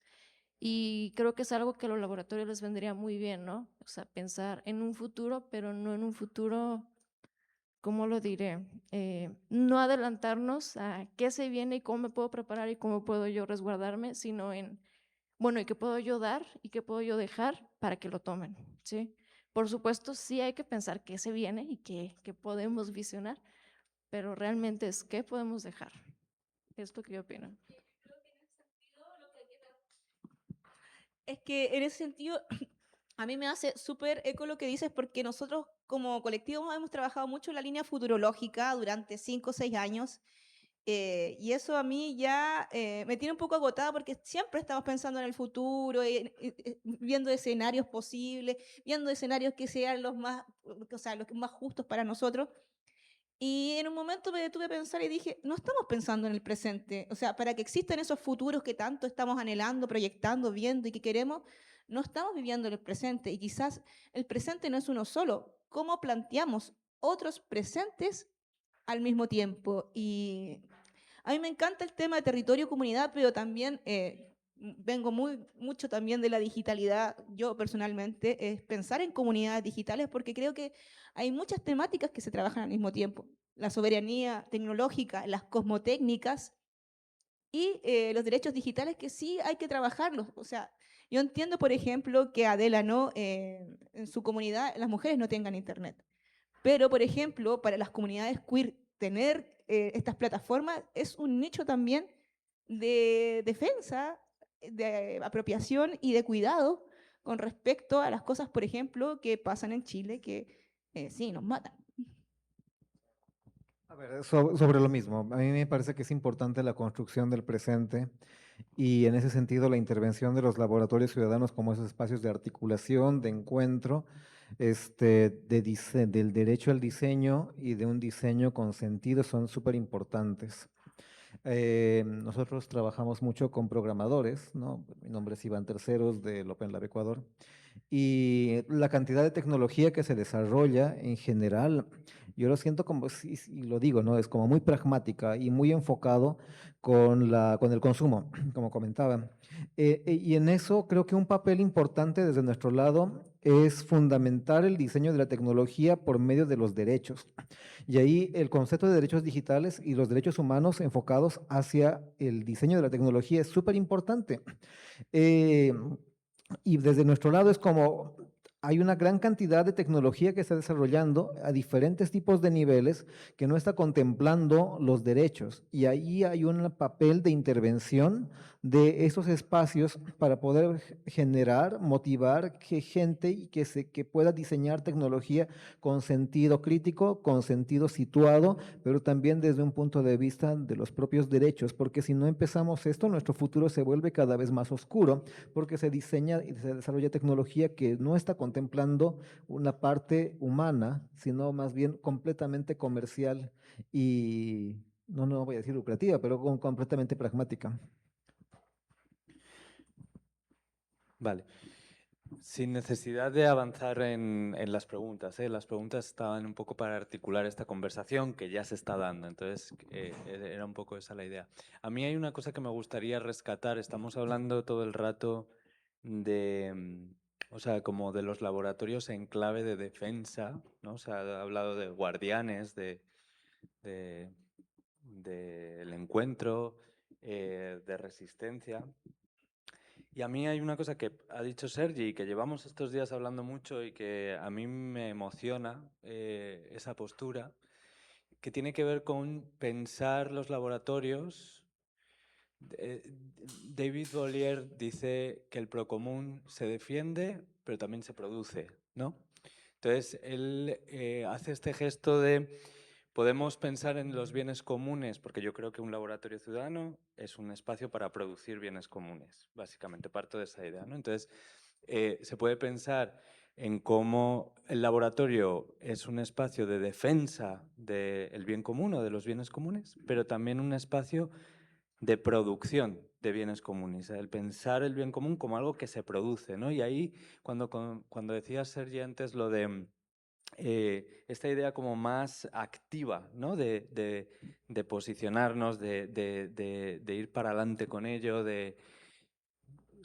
Y creo que es algo que a los laboratorios les vendría muy bien, ¿no? O sea, pensar en un futuro, pero no en un futuro, ¿cómo lo diré? No adelantarnos a qué se viene y cómo me puedo preparar y cómo puedo yo resguardarme, sino en, bueno, ¿y qué puedo yo dar y qué puedo yo dejar para que lo tomen? ¿Sí? Por supuesto, sí hay que pensar qué se viene y qué podemos visionar, pero realmente es qué podemos dejar. Es lo que yo opino. Es que en ese sentido, a mí me hace súper eco lo que dices, porque nosotros como colectivo hemos trabajado mucho en la línea futurológica durante 5 o 6 años, y eso a mí ya me tiene un poco agotada porque siempre estamos pensando en el futuro, viendo escenarios posibles, viendo escenarios que sean los más, o sea, los más justos para nosotros. Y en un momento me detuve a pensar y dije, no estamos pensando en el presente. O sea, para que existan esos futuros que tanto estamos anhelando, proyectando, viendo y que queremos, no estamos viviendo en el presente. Y quizás el presente no es uno solo. ¿Cómo planteamos otros presentes al mismo tiempo? Y a mí me encanta el tema de territorio-comunidad, pero también vengo mucho también de la digitalidad. Yo personalmente es pensar en comunidades digitales porque creo que hay muchas temáticas que se trabajan al mismo tiempo. La soberanía tecnológica, las cosmotécnicas y los derechos digitales que sí hay que trabajarlos. O sea, yo entiendo, por ejemplo, que Adela no en su comunidad las mujeres no tengan internet. Pero, por ejemplo, para las comunidades queer, tener estas plataformas es un nicho también de defensa, de apropiación y de cuidado con respecto a las cosas, por ejemplo, que pasan en Chile, que sí, nos matan. A ver, sobre lo mismo, a mí me parece que es importante la construcción del presente y en ese sentido la intervención de los laboratorios ciudadanos como esos espacios de articulación, de encuentro, del derecho al diseño y de un diseño con sentido son súper importantes. Nosotros trabajamos mucho con programadores, ¿no? Mi nombre es Iván Terceros del Open Lab Ecuador. Y la cantidad de tecnología que se desarrolla en general, yo lo siento como, y lo digo, ¿no? Es como muy pragmática y muy enfocado con el consumo, como comentaba. Y en eso creo que un papel importante desde nuestro lado es fundamentar el diseño de la tecnología por medio de los derechos. Y ahí el concepto de derechos digitales y los derechos humanos enfocados hacia el diseño de la tecnología es súper importante. Y desde nuestro lado es como hay una gran cantidad de tecnología que está desarrollando a diferentes tipos de niveles que no está contemplando los derechos. Y ahí hay un papel de intervención de esos espacios para poder generar, motivar que gente y que pueda diseñar tecnología con sentido crítico, con sentido situado, pero también desde un punto de vista de los propios derechos, porque si no empezamos esto, nuestro futuro se vuelve cada vez más oscuro, porque se diseña y se desarrolla tecnología que no está contemplando una parte humana, sino más bien completamente comercial y, no voy a decir lucrativa, pero completamente pragmática. Vale. Sin necesidad de avanzar en las preguntas, ¿eh? Las preguntas estaban un poco para articular esta conversación que ya se está dando, entonces era un poco esa la idea. A mí hay una cosa que me gustaría rescatar, estamos hablando todo el rato de, o sea, como de los laboratorios en clave de defensa, ¿no? O sea, ha hablado de guardianes, del encuentro, de resistencia. Y a mí hay una cosa que ha dicho Sergi, que llevamos estos días hablando mucho y que a mí me emociona esa postura, que tiene que ver con pensar los laboratorios. David Bollier dice que el procomún se defiende, pero también se produce, ¿no? Entonces, él hace este gesto de podemos pensar en los bienes comunes, porque yo creo que un laboratorio ciudadano es un espacio para producir bienes comunes, básicamente parto de esa idea, ¿no? Entonces, se puede pensar en cómo el laboratorio es un espacio de defensa del bien común o de los bienes comunes, pero también un espacio de producción de bienes comunes, el pensar el bien común como algo que se produce, ¿no? Y ahí, cuando decías, Sergi, antes lo de esta idea como más activa, ¿no? de posicionarnos, de ir para adelante con ello,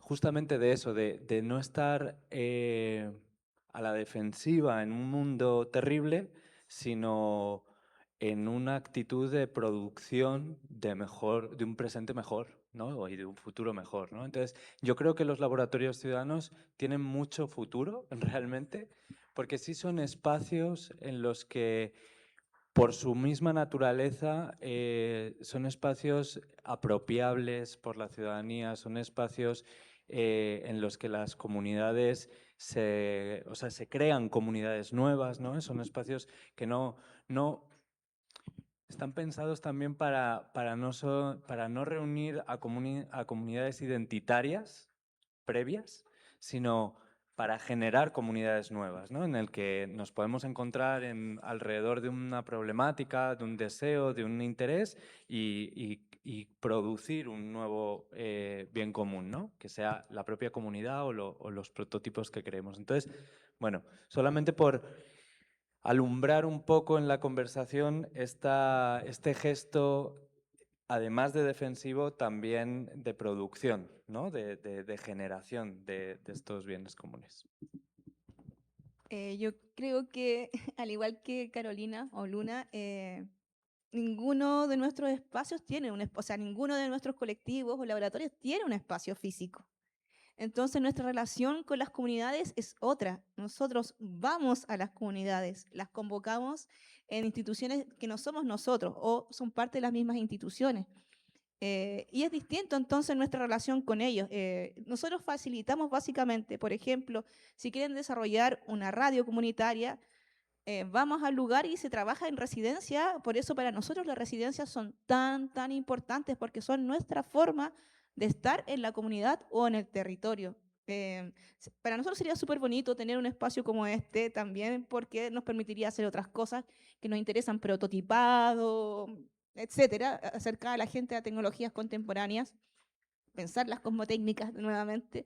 justamente de eso, de no estar a la defensiva en un mundo terrible, sino en una actitud de producción de un presente mejor, ¿no? Y de un futuro mejor, ¿no? Entonces, yo creo que los laboratorios ciudadanos tienen mucho futuro, realmente, porque sí son espacios en los que, por su misma naturaleza, son espacios apropiables por la ciudadanía, son espacios en los que las comunidades se crean comunidades nuevas, ¿no? Son espacios que no están pensados también para no reunir a comunidades identitarias previas, sino para generar comunidades nuevas, ¿no? En el que nos podemos encontrar alrededor de una problemática, de un deseo, de un interés y producir un nuevo bien común, ¿no? Que sea la propia comunidad o los prototipos que creemos. Entonces, bueno, solamente por alumbrar un poco en la conversación este gesto, además de defensivo, también de producción, ¿no? de generación de estos bienes comunes. Yo creo que, al igual que Carolina o Luna, ninguno de nuestros espacios tiene ninguno de nuestros colectivos o laboratorios tiene un espacio físico. Entonces nuestra relación con las comunidades es otra. Nosotros vamos a las comunidades, las convocamos en instituciones que no somos nosotros o son parte de las mismas instituciones. Y es distinto entonces nuestra relación con ellos. Nosotros facilitamos básicamente, por ejemplo, si quieren desarrollar una radio comunitaria, vamos al lugar y se trabaja en residencia. Por eso para nosotros las residencias son tan importantes, porque son nuestra forma de estar en la comunidad o en el territorio. Para nosotros sería súper bonito tener un espacio como este también, porque nos permitiría hacer otras cosas que nos interesan, prototipado, etcétera, acercar a la gente a tecnologías contemporáneas, pensarlas como técnicas nuevamente.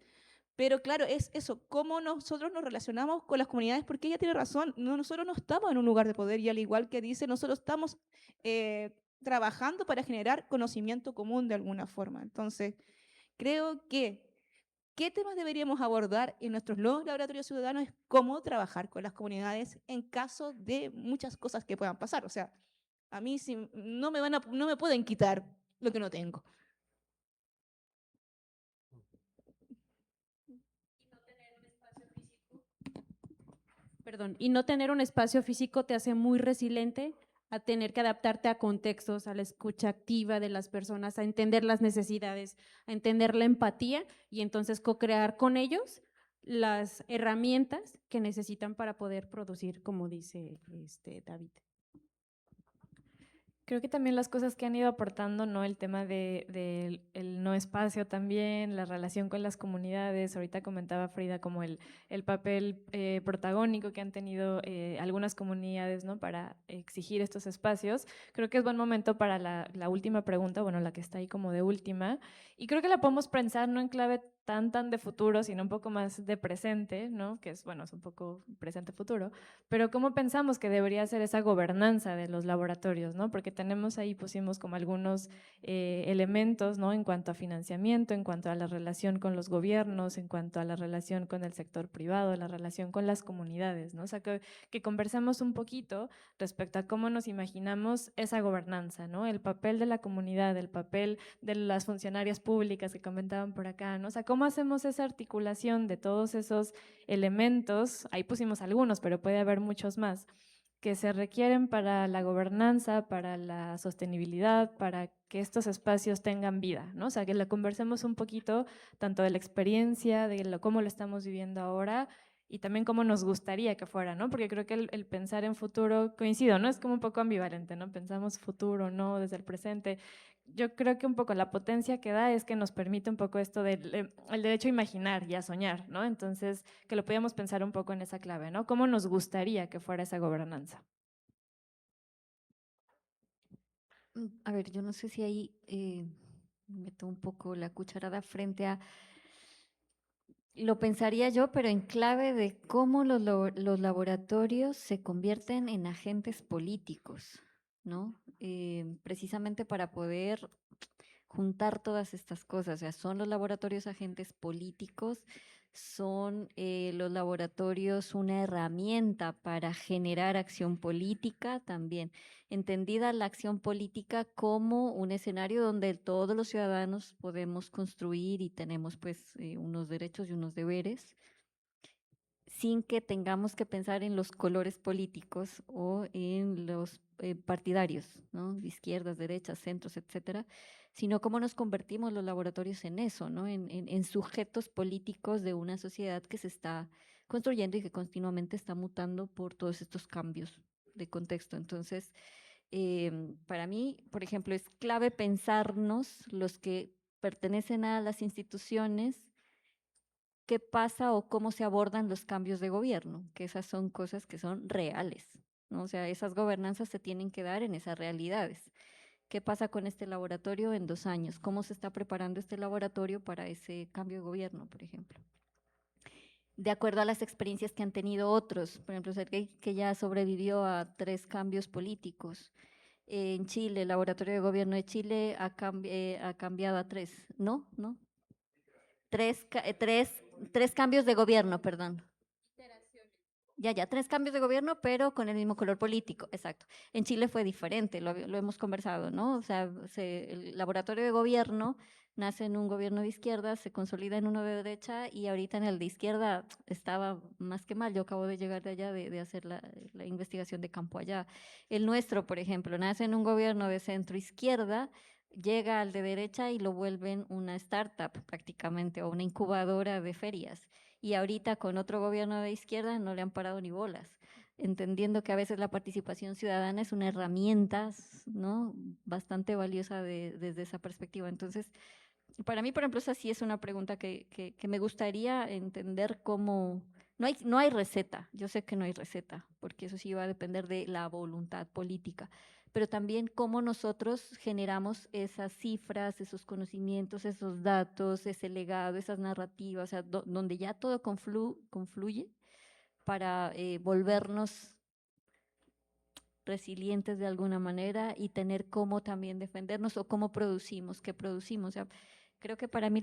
Pero claro, es eso, cómo nosotros nos relacionamos con las comunidades, porque ella tiene razón, nosotros no estamos en un lugar de poder y al igual que dice, nosotros estamos trabajando para generar conocimiento común de alguna forma. Entonces, creo que qué temas deberíamos abordar en nuestros nuevos laboratorios ciudadanos es cómo trabajar con las comunidades en caso de muchas cosas que puedan pasar. O sea, a mí no me pueden quitar lo que no tengo. Perdón, y no tener un espacio físico te hace muy resiliente a tener que adaptarte a contextos, a la escucha activa de las personas, a entender las necesidades, a entender la empatía y entonces co-crear con ellos las herramientas que necesitan para poder producir, como dice David. Creo que también las cosas que han ido aportando, ¿no? El tema del el no espacio también, la relación con las comunidades. Ahorita comentaba Frida como el papel protagónico que han tenido algunas comunidades, ¿no? Para exigir estos espacios. Creo que es buen momento para la última pregunta, bueno, la que está ahí como de última. Y creo que la podemos pensar no en clave tan de futuro, sino un poco más de presente, ¿no? Que es, bueno, es un poco presente-futuro. Pero ¿cómo pensamos que debería ser esa gobernanza de los laboratorios, ¿no? Porque tenemos ahí, pusimos como algunos elementos, ¿no? En cuanto a financiamiento, en cuanto a la relación con los gobiernos, en cuanto a la relación con el sector privado, la relación con las comunidades, ¿no? O sea, que conversemos un poquito respecto a cómo nos imaginamos esa gobernanza, ¿no? El papel de la comunidad, el papel de las funcionarias públicas que comentaban por acá, ¿no? O sea, ¿cómo hacemos esa articulación de todos esos elementos? Ahí pusimos algunos, pero puede haber muchos más, que se requieren para la gobernanza, para la sostenibilidad, para que estos espacios tengan vida, ¿no? O sea, que la conversemos un poquito, tanto de la experiencia, de cómo lo estamos viviendo ahora, y también cómo nos gustaría que fuera, ¿no? Porque creo que el pensar en futuro, coincido, ¿no? Es como un poco ambivalente, ¿no? Pensamos futuro, ¿no? Desde el presente. Yo creo que un poco la potencia que da es que nos permite un poco esto del el derecho a imaginar y a soñar, ¿no? Entonces, que lo podíamos pensar un poco en esa clave, ¿no? ¿Cómo nos gustaría que fuera esa gobernanza? A ver, yo no sé si ahí meto un poco la cucharada frente a, lo pensaría yo, pero en clave de cómo los laboratorios se convierten en agentes políticos, ¿no? Precisamente para poder juntar todas estas cosas. O sea, son los laboratorios agentes políticos, son los laboratorios una herramienta para generar acción política también, entendida la acción política como un escenario donde todos los ciudadanos podemos construir y tenemos pues unos derechos y unos deberes, sin que tengamos que pensar en los colores políticos o en los partidarios, ¿no? De izquierdas, derechas, centros, etcétera, sino cómo nos convertimos los laboratorios en eso, ¿no? En sujetos políticos de una sociedad que se está construyendo y que continuamente está mutando por todos estos cambios de contexto. Entonces, para mí, por ejemplo, es clave pensarnos los que pertenecen a las instituciones, qué pasa o cómo se abordan los cambios de gobierno, que esas son cosas que son reales, ¿no? O sea, esas gobernanzas se tienen que dar en esas realidades. ¿Qué pasa con este laboratorio en 2 años? ¿Cómo se está preparando este laboratorio para ese cambio de gobierno, por ejemplo? De acuerdo a las experiencias que han tenido otros, por ejemplo, Sergey, que ya sobrevivió a 3 cambios políticos. En Chile, el Laboratorio de Gobierno de Chile ha cambiado a 3, ¿no? ¿No? Tres cambios de gobierno, perdón. Ya, 3 cambios de gobierno, pero con el mismo color político, exacto. En Chile fue diferente, lo hemos conversado, ¿no? O sea, el laboratorio de gobierno nace en un gobierno de izquierda, se consolida en uno de derecha y ahorita en el de izquierda estaba más que mal. Yo acabo de llegar de allá, de hacer la investigación de campo allá. El nuestro, por ejemplo, nace en un gobierno de centro izquierda, llega al de derecha y lo vuelven una startup prácticamente o una incubadora de ferias. Y ahorita con otro gobierno de izquierda no le han parado ni bolas, entendiendo que a veces la participación ciudadana es una herramienta, ¿no? Bastante valiosa desde esa perspectiva. Entonces, para mí, por ejemplo, esa sí es una pregunta que me gustaría entender cómo. No hay receta, yo sé que no hay receta, porque eso sí va a depender de la voluntad política, pero también cómo nosotros generamos esas cifras, esos conocimientos, esos datos, ese legado, esas narrativas, o sea, donde ya todo confluye para volvernos resilientes de alguna manera y tener cómo también defendernos o cómo producimos, qué producimos. O sea, creo que para mí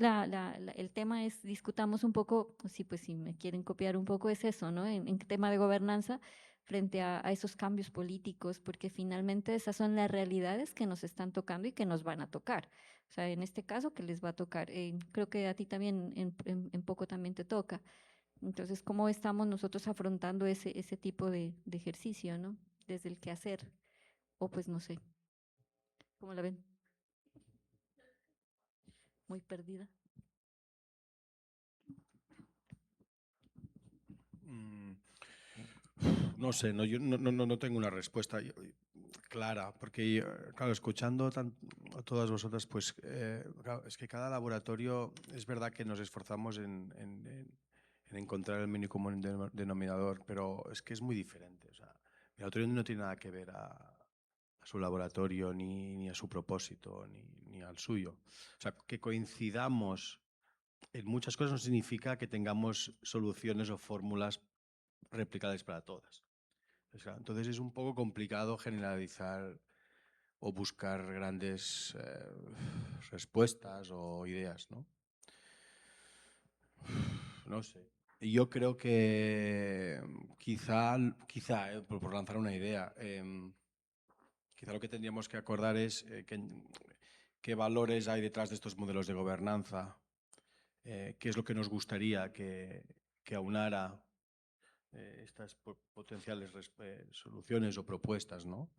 el tema es, discutamos un poco, pues si me quieren copiar un poco, es eso, ¿no? En tema de gobernanza frente a esos cambios políticos, porque finalmente esas son las realidades que nos están tocando y que nos van a tocar. O sea, en este caso que les va a tocar, creo que a ti también en poco también te toca. Entonces, ¿cómo estamos nosotros afrontando ese tipo de ejercicio, ¿no? Desde el quehacer, o pues no sé, ¿cómo la ven? Muy perdida. No sé, no, yo no tengo una respuesta clara, porque claro, escuchando a todas vosotras, pues claro, es que cada laboratorio, es verdad que nos esforzamos en encontrar el mínimo común denominador, pero es que es muy diferente. O sea, mi laboratorio no tiene nada que ver a su laboratorio, ni a su propósito, ni al suyo. O sea, que coincidamos en muchas cosas no significa que tengamos soluciones o fórmulas replicables para todas. O sea, entonces es un poco complicado generalizar o buscar grandes respuestas o ideas, ¿no? No sé. Yo creo que quizá por lanzar una idea, quizá lo que tendríamos que acordar es qué valores hay detrás de estos modelos de gobernanza, qué es lo que nos gustaría que aunara estas potenciales soluciones o propuestas, ¿no?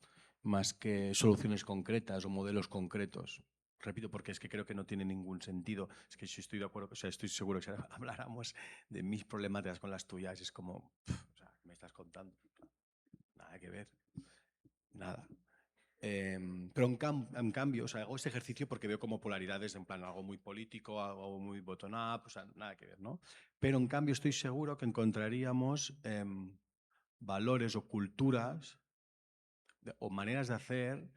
Más que soluciones concretas o modelos concretos. Repito, porque es que creo que no tiene ningún sentido. Es que si estoy de acuerdo, o sea, estoy seguro que si habláramos de mis problemáticas con las tuyas, es como, o sea, ¿qué me estás contando? Nada que ver. Nada. Pero en cambio, o sea, hago este ejercicio porque veo como polaridades, en plan algo muy político, algo muy bottom-up, o sea, nada que ver, ¿no? Pero en cambio estoy seguro que encontraríamos valores o culturas o maneras de hacer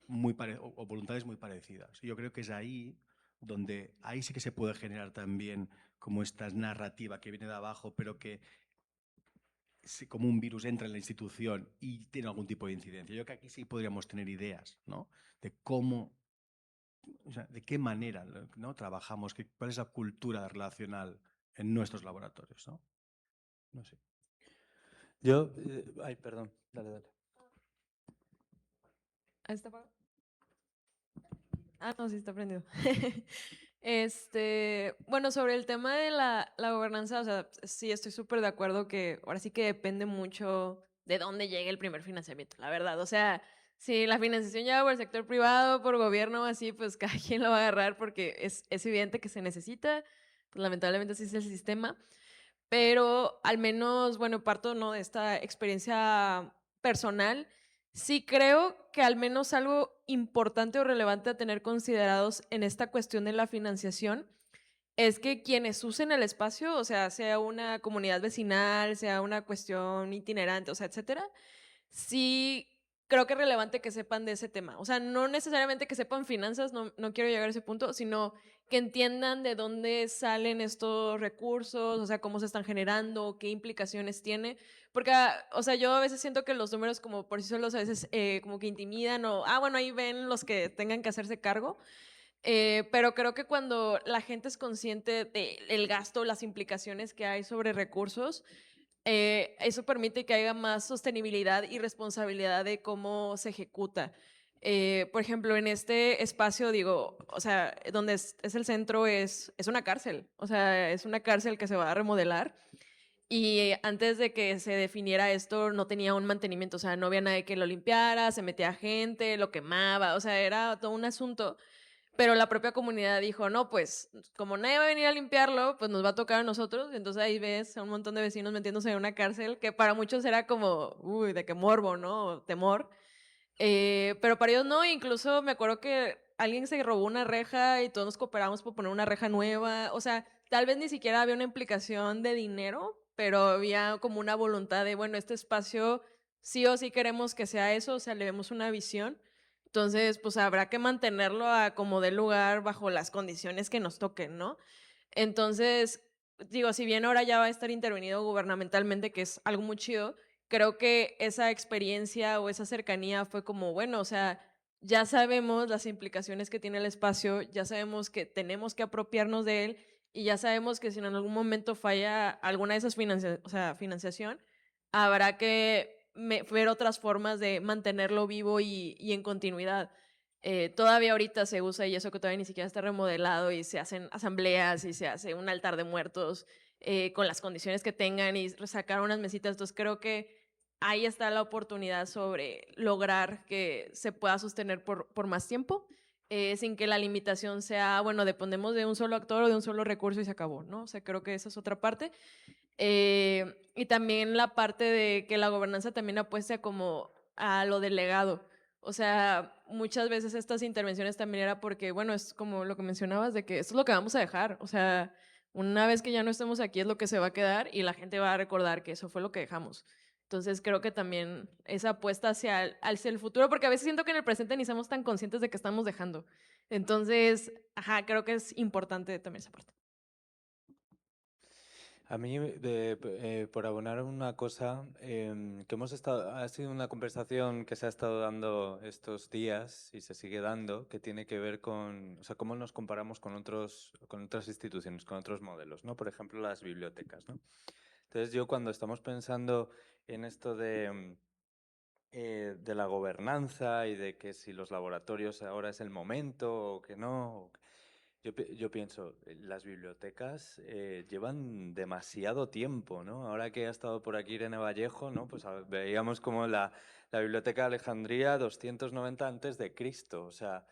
o voluntades muy parecidas. Yo creo que es ahí donde ahí sí que se puede generar también como esta narrativa que viene de abajo, pero que como un virus entra en la institución y tiene algún tipo de incidencia. Yo creo que aquí sí podríamos tener ideas, ¿no? De cómo, o sea, de qué manera, ¿no? Trabajamos, cuál es la cultura relacional en nuestros laboratorios, ¿no? No sé. Yo, ay, perdón, dale. ¿Está apagado? Ah, no, sí está prendido. Bueno, sobre el tema de la gobernanza, o sea, sí estoy súper de acuerdo que ahora sí que depende mucho de dónde llegue el primer financiamiento, la verdad. O sea, si la financiación llega por el sector privado, por gobierno o así, pues cada quien lo va a agarrar porque es evidente que se necesita. Pues lamentablemente así es el sistema. Pero al menos, bueno, parto, ¿no?, de esta experiencia personal. Sí creo que al menos algo importante o relevante a tener considerados en esta cuestión de la financiación es que quienes usen el espacio, o sea una comunidad vecinal, sea una cuestión itinerante, o sea, etcétera, sí creo que es relevante que sepan de ese tema. O sea, no necesariamente que sepan finanzas, no quiero llegar a ese punto, sino que entiendan de dónde salen estos recursos, o sea, cómo se están generando, qué implicaciones tiene. Porque, o sea, yo a veces siento que los números como por sí solos a veces como que intimidan o, bueno, ahí ven los que tengan que hacerse cargo. Pero creo que cuando la gente es consciente del gasto, las implicaciones que hay sobre recursos, eso permite que haya más sostenibilidad y responsabilidad de cómo se ejecuta. Por ejemplo, en este espacio, digo, o sea, donde es el centro es una cárcel, o sea, es una cárcel que se va a remodelar. Y antes de que se definiera esto, no tenía un mantenimiento, o sea, no había nadie que lo limpiara, se metía gente, lo quemaba, o sea, era todo un asunto. Pero la propia comunidad dijo, no, pues como nadie va a venir a limpiarlo, pues nos va a tocar a nosotros. Entonces ahí ves a un montón de vecinos metiéndose en una cárcel que para muchos era como, uy, de qué morbo, ¿no? O temor. Pero para ellos no, incluso me acuerdo que alguien se robó una reja y todos nos cooperamos por poner una reja nueva. O sea, tal vez ni siquiera había una implicación de dinero, pero había como una voluntad de, bueno, este espacio sí o sí queremos que sea eso, o sea, le vemos una visión. Entonces, pues habrá que mantenerlo a como de lugar bajo las condiciones que nos toquen, ¿no? Entonces, digo, si bien ahora ya va a estar intervenido gubernamentalmente, que es algo muy chido, creo que esa experiencia o esa cercanía fue como, bueno, o sea, ya sabemos las implicaciones que tiene el espacio, ya sabemos que tenemos que apropiarnos de él y ya sabemos que si en algún momento falla alguna de esas financiación, habrá que ver otras formas de mantenerlo vivo y en continuidad. Todavía ahorita se usa y eso que todavía ni siquiera está remodelado y se hacen asambleas y se hace un altar de muertos con las condiciones que tengan y sacar unas mesitas. Entonces creo que ahí está la oportunidad sobre lograr que se pueda sostener por más tiempo, sin que la limitación sea, bueno, dependemos de un solo actor o de un solo recurso y se acabó, ¿no? O sea, creo que esa es otra parte. Y también la parte de que la gobernanza también apueste como a lo delegado. O sea, muchas veces estas intervenciones también era porque, bueno, es como lo que mencionabas, de que esto es lo que vamos a dejar. O sea, una vez que ya no estemos aquí es lo que se va a quedar y la gente va a recordar que eso fue lo que dejamos. Entonces creo que también esa apuesta hacia el futuro, porque a veces siento que en el presente ni somos tan conscientes de que estamos dejando. Entonces, ajá, creo que es importante también esa parte. A mí, por abonar una cosa, que ha sido una conversación que se ha estado dando estos días y se sigue dando, que tiene que ver con, o sea, cómo nos comparamos con otras instituciones, con otros modelos, ¿no? Por ejemplo, las bibliotecas, ¿no? Entonces, yo cuando estamos pensando en esto de la gobernanza y de que si los laboratorios ahora es el momento o que no, yo pienso, las bibliotecas llevan demasiado tiempo, ¿no? Ahora que ha estado por aquí Irene Vallejo, ¿no? Pues veíamos como la Biblioteca de Alejandría 290 antes de Cristo, o sea,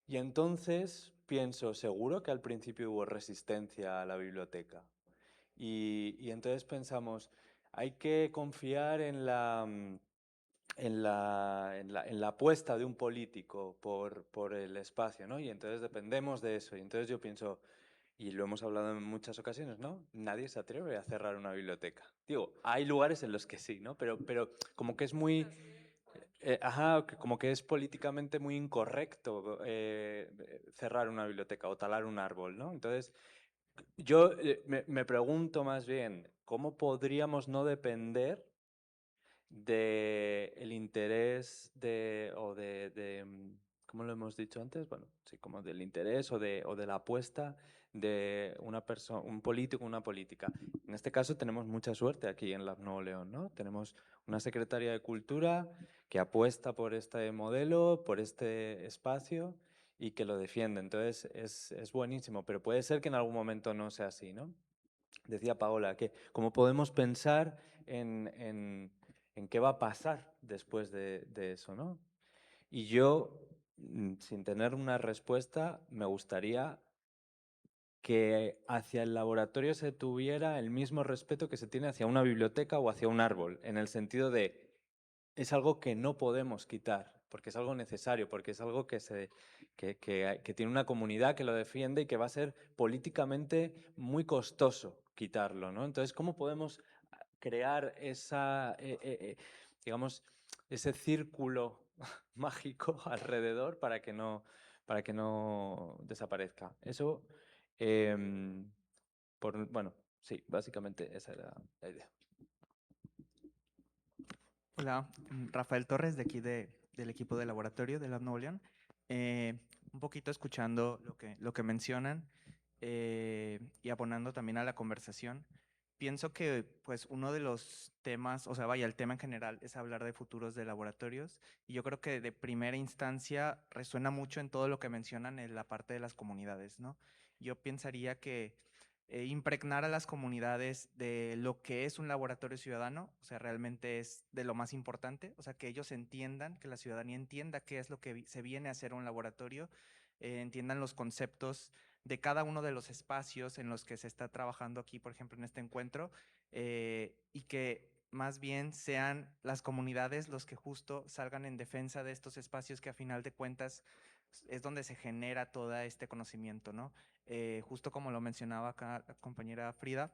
y entonces pienso, seguro que al principio hubo resistencia a la biblioteca. Y entonces pensamos, hay que confiar en la apuesta de un político por el espacio, ¿no? Y entonces dependemos de eso. Y entonces yo pienso, y lo hemos hablado en muchas ocasiones, ¿no? Nadie se atreve a cerrar una biblioteca. Digo, hay lugares en los que sí, ¿no? Pero como que es muy... como que es políticamente muy incorrecto cerrar una biblioteca o talar un árbol, ¿no? Entonces, yo me pregunto más bien, ¿cómo podríamos no depender del interés ¿cómo lo hemos dicho antes? Bueno, sí, como del interés o de la apuesta de una persona, un político, una política. En este caso tenemos mucha suerte aquí en Lab Nuevo León, ¿no? Tenemos una secretaria de Cultura que apuesta por este modelo, por este espacio y que lo defiende. Entonces es buenísimo, pero puede ser que en algún momento no sea así, ¿no? Decía Paola, que cómo podemos pensar en qué va a pasar después de eso, ¿no? Y yo, sin tener una respuesta, me gustaría que hacia el laboratorio se tuviera el mismo respeto que se tiene hacia una biblioteca o hacia un árbol, en el sentido de es algo que no podemos quitar, porque es algo necesario, porque es algo que tiene una comunidad que lo defiende y que va a ser políticamente muy costoso quitarlo, ¿no? Entonces, ¿cómo podemos crear digamos, ese círculo mágico alrededor para que no desaparezca? Eso, bueno, sí, básicamente esa era la idea. Hola, Rafael Torres de aquí del equipo de laboratorio de Lab Nuevo León. Un poquito escuchando lo que mencionan y abonando también a la conversación. Pienso que pues uno de los temas, o sea, vaya, el tema en general es hablar de futuros de laboratorios y yo creo que de primera instancia resuena mucho en todo lo que mencionan en la parte de las comunidades, ¿no? Yo pensaría que impregnar a las comunidades de lo que es un laboratorio ciudadano, o sea, realmente es de lo más importante, o sea, que ellos entiendan, que la ciudadanía entienda qué es lo que se viene a hacer un laboratorio, entiendan los conceptos de cada uno de los espacios en los que se está trabajando aquí, por ejemplo, en este encuentro, y que más bien sean las comunidades los que justo salgan en defensa de estos espacios que a final de cuentas es donde se genera todo este conocimiento, ¿no? Justo como lo mencionaba acá la compañera Frida,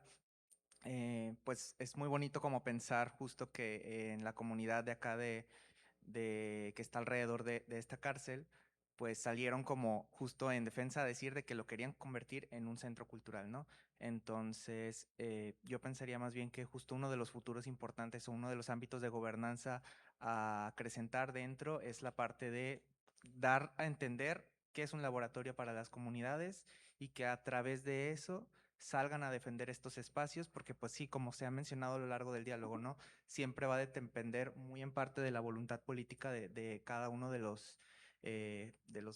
pues es muy bonito como pensar justo que en la comunidad de acá que está alrededor de esta cárcel, pues salieron como justo en defensa a decir de que lo querían convertir en un centro cultural, ¿no? Entonces, yo pensaría más bien que justo uno de los futuros importantes o uno de los ámbitos de gobernanza a acrecentar dentro es la parte de dar a entender qué es un laboratorio para las comunidades y que a través de eso salgan a defender estos espacios, porque pues sí, como se ha mencionado a lo largo del diálogo, ¿no? Siempre va a depender muy en parte de la voluntad política de cada uno de los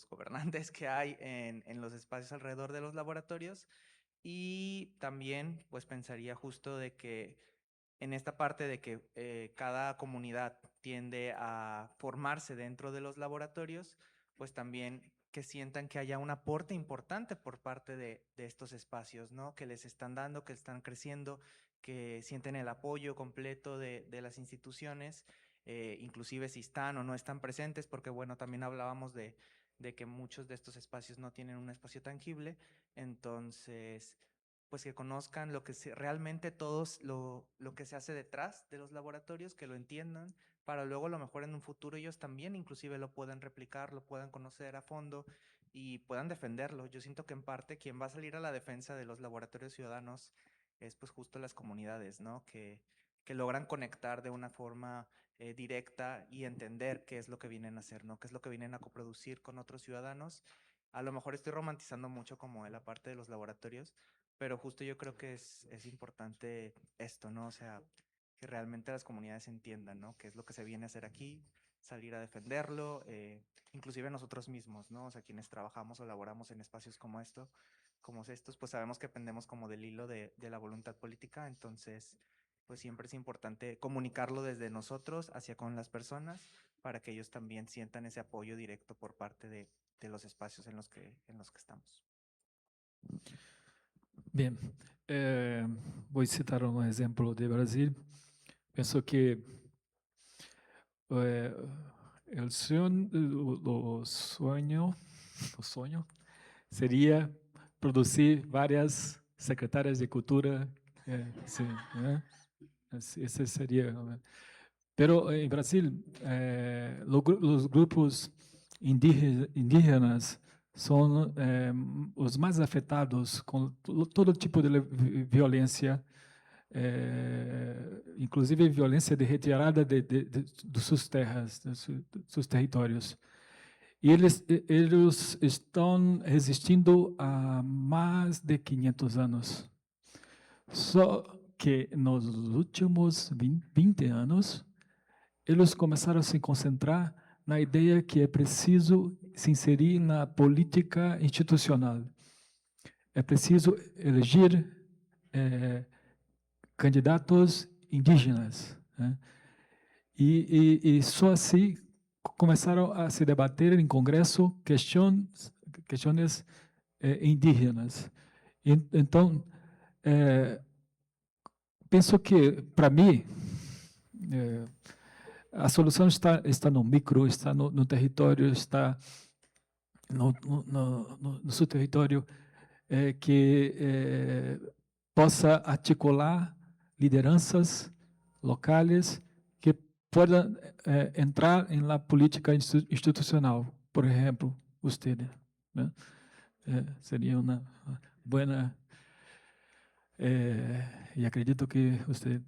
gobernantes que hay en los espacios alrededor de los laboratorios Y también pues pensaría justo de que en esta parte de que cada comunidad tiende a formarse dentro de los laboratorios, pues también que sientan que haya un aporte importante por parte de estos espacios, ¿no? Que les están dando, que están creciendo, que sienten el apoyo completo de las instituciones, inclusive si están o no están presentes, porque bueno, también hablábamos de que muchos de estos espacios no tienen un espacio tangible, entonces pues que conozcan lo que realmente todos lo que se hace detrás de los laboratorios, que lo entiendan, para luego a lo mejor en un futuro ellos también inclusive lo puedan replicar, lo puedan conocer a fondo y puedan defenderlo. Yo siento que en parte quien va a salir a la defensa de los laboratorios ciudadanos es pues justo las comunidades, ¿no? Que logran conectar de una forma directa y entender qué es lo que vienen a hacer, ¿no? Qué es lo que vienen a coproducir con otros ciudadanos. A lo mejor estoy romantizando mucho como la parte de los laboratorios, pero justo yo creo que es importante esto, ¿no? O sea, que realmente las comunidades entiendan, ¿no? Qué es lo que se viene a hacer aquí, salir a defenderlo, inclusive nosotros mismos, ¿no? O sea, quienes trabajamos o laboramos en espacios como estos, pues sabemos que pendemos como del hilo de la voluntad política, entonces, pues siempre es importante comunicarlo desde nosotros hacia con las personas para que ellos también sientan ese apoyo directo por parte de los espacios en los que estamos. Bem, vou citar um exemplo de Brasil. Penso que o sonho seria produzir várias secretárias de cultura. Sim, né? Esse seria. Pero em Brasil, os grupos indígenas são os mais afetados com todo tipo de violência, inclusive violência de retirada dos suas terras, dos seus territórios. E eles estão resistindo há mais de 500 anos. Só que nos últimos 20 anos, eles começaram a se concentrar na ideia que é preciso se inserir na política institucional. É preciso eleger candidatos indígenas, né? E só assim começaram a se debater em congresso questões indígenas. Então, penso que, para mim, a solução está no micro, está no território, está no seu território, que possa articular lideranças locais que possam entrar na política institucional. Por exemplo, você, né? Seria uma boa... e acredito que você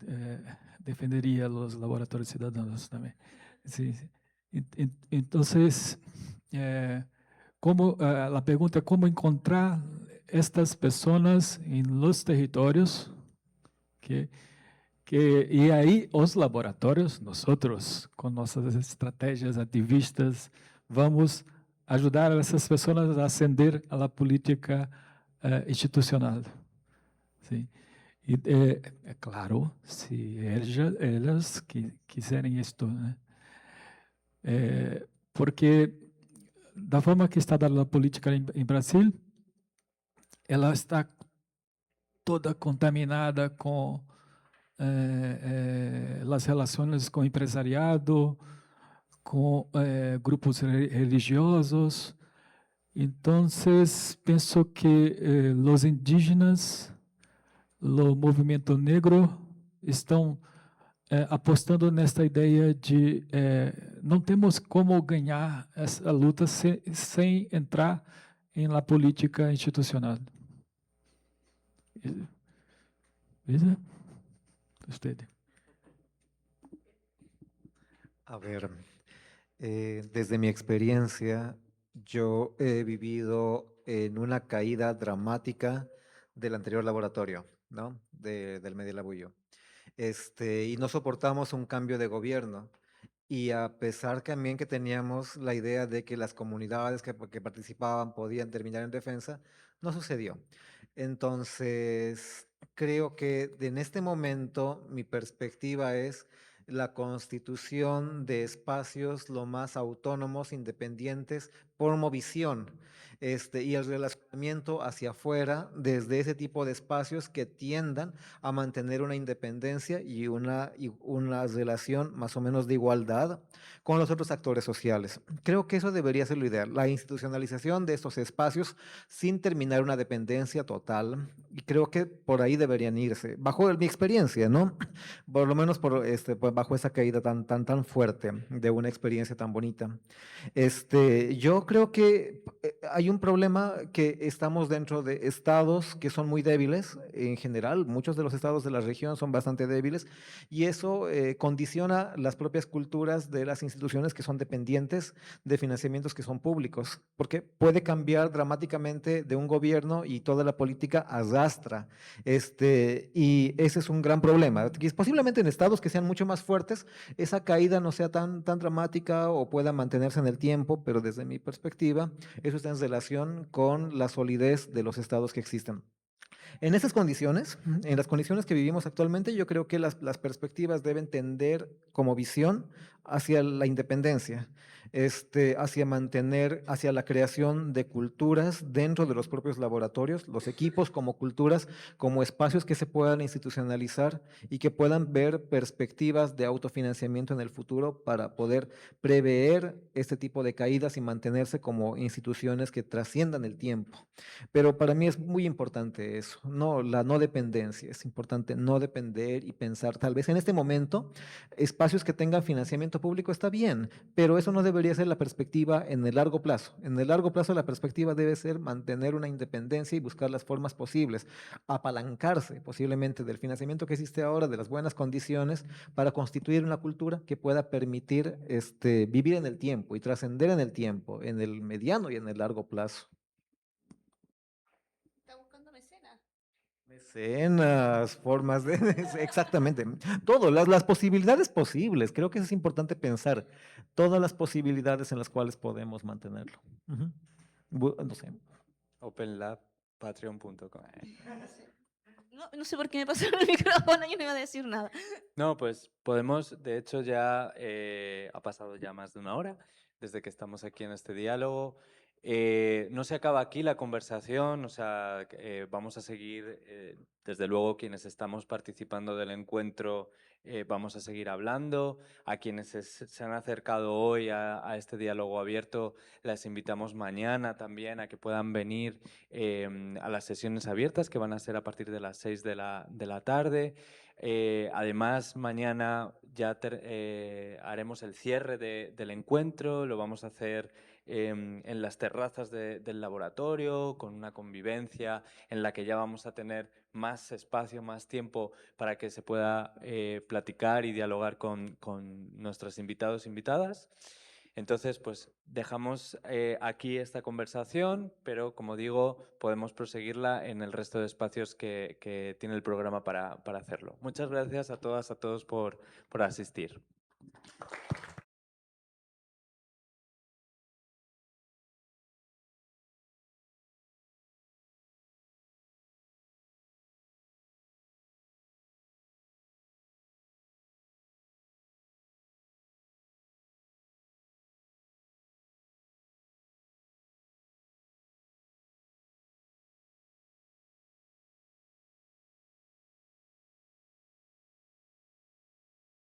defenderia os laboratórios cidadãos também. Sim. Então, a pergunta é como encontrar estas pessoas em los territórios, e aí os laboratórios, nós, com nossas estratégias ativistas, vamos ajudar essas pessoas a ascender à política institucional. Sim. E, é claro, se elas quiserem isto, né? Porque da forma que está dada a política em Brasil, ela está toda contaminada com as relações com o empresariado, com grupos religiosos. Então, penso que os indígenas, o movimento negro, estão apostando nesta ideia de não temos como ganhar essa luta sem entrar na política institucional. ¿Veja? Usted. A ver, desde mi experiencia, yo he vivido en una caída dramática del anterior laboratorio, ¿no? Del Medialabullo. Y no soportamos un cambio de gobierno. Y a pesar también que teníamos la idea de que las comunidades que participaban podían terminar en defensa, no sucedió. Entonces, creo que en este momento mi perspectiva es la constitución de espacios lo más autónomos, independientes, por movisión, y el relacionamiento hacia afuera desde ese tipo de espacios que tiendan a mantener una independencia y una relación más o menos de igualdad con los otros actores sociales. Creo que eso debería ser lo ideal, la institucionalización de estos espacios sin terminar una dependencia total, y creo que por ahí deberían irse, bajo mi experiencia, ¿no? Por lo menos pues, bajo esa caída tan fuerte de una experiencia tan bonita. Yo creo que hay un problema que estamos dentro de estados que son muy débiles, en general, muchos de los estados de la región son bastante débiles, y eso condiciona las propias culturas de las instituciones que son dependientes de financiamientos que son públicos, porque puede cambiar dramáticamente de un gobierno y toda la política arrastra, y ese es un gran problema. Posiblemente en estados que sean mucho más fuertes, esa caída no sea tan dramática o pueda mantenerse en el tiempo, pero desde mi perspectiva, eso está en relación con la solidez de los estados que existen. En esas condiciones, en las condiciones que vivimos actualmente, yo creo que las perspectivas deben tender como visión hacia la independencia, hacia la creación de culturas dentro de los propios laboratorios, los equipos como culturas, como espacios que se puedan institucionalizar y que puedan ver perspectivas de autofinanciamiento en el futuro para poder prever este tipo de caídas y mantenerse como instituciones que trasciendan el tiempo. Pero para mí es muy importante eso, la no dependencia. Es importante no depender y pensar, tal vez en este momento, espacios que tengan financiamiento público está bien, pero eso no debería ser la perspectiva en el largo plazo. En el largo plazo la perspectiva debe ser mantener una independencia y buscar las formas posibles, apalancarse posiblemente del financiamiento que existe ahora, de las buenas condiciones, para constituir una cultura que pueda permitir vivir en el tiempo y trascender en el tiempo, en el mediano y en el largo plazo. Mecenas, formas de... Exactamente. Todo, las posibilidades posibles. Creo que es importante pensar todas las posibilidades en las cuales podemos mantenerlo. No sé. Openlabpatreon.com. No sé por qué me pasaron el micrófono, yo no iba a decir nada. No, pues podemos, de hecho ya ha pasado ya más de una hora desde que estamos aquí en este diálogo. No se acaba aquí la conversación, o sea, vamos a seguir, desde luego quienes estamos participando del encuentro, vamos a seguir hablando. A quienes se han acercado hoy a este diálogo abierto, les invitamos mañana también a que puedan venir a las sesiones abiertas, que van a ser a partir de las 6 de la tarde. Además, mañana ya haremos el cierre del encuentro, lo vamos a hacer en las terrazas del laboratorio, con una convivencia en la que ya vamos a tener más espacio, más tiempo para que se pueda platicar y dialogar con nuestros invitados e invitadas. Entonces, pues dejamos aquí esta conversación, pero como digo, podemos proseguirla en el resto de espacios que tiene el programa para hacerlo. Muchas gracias a todas, a todos por asistir.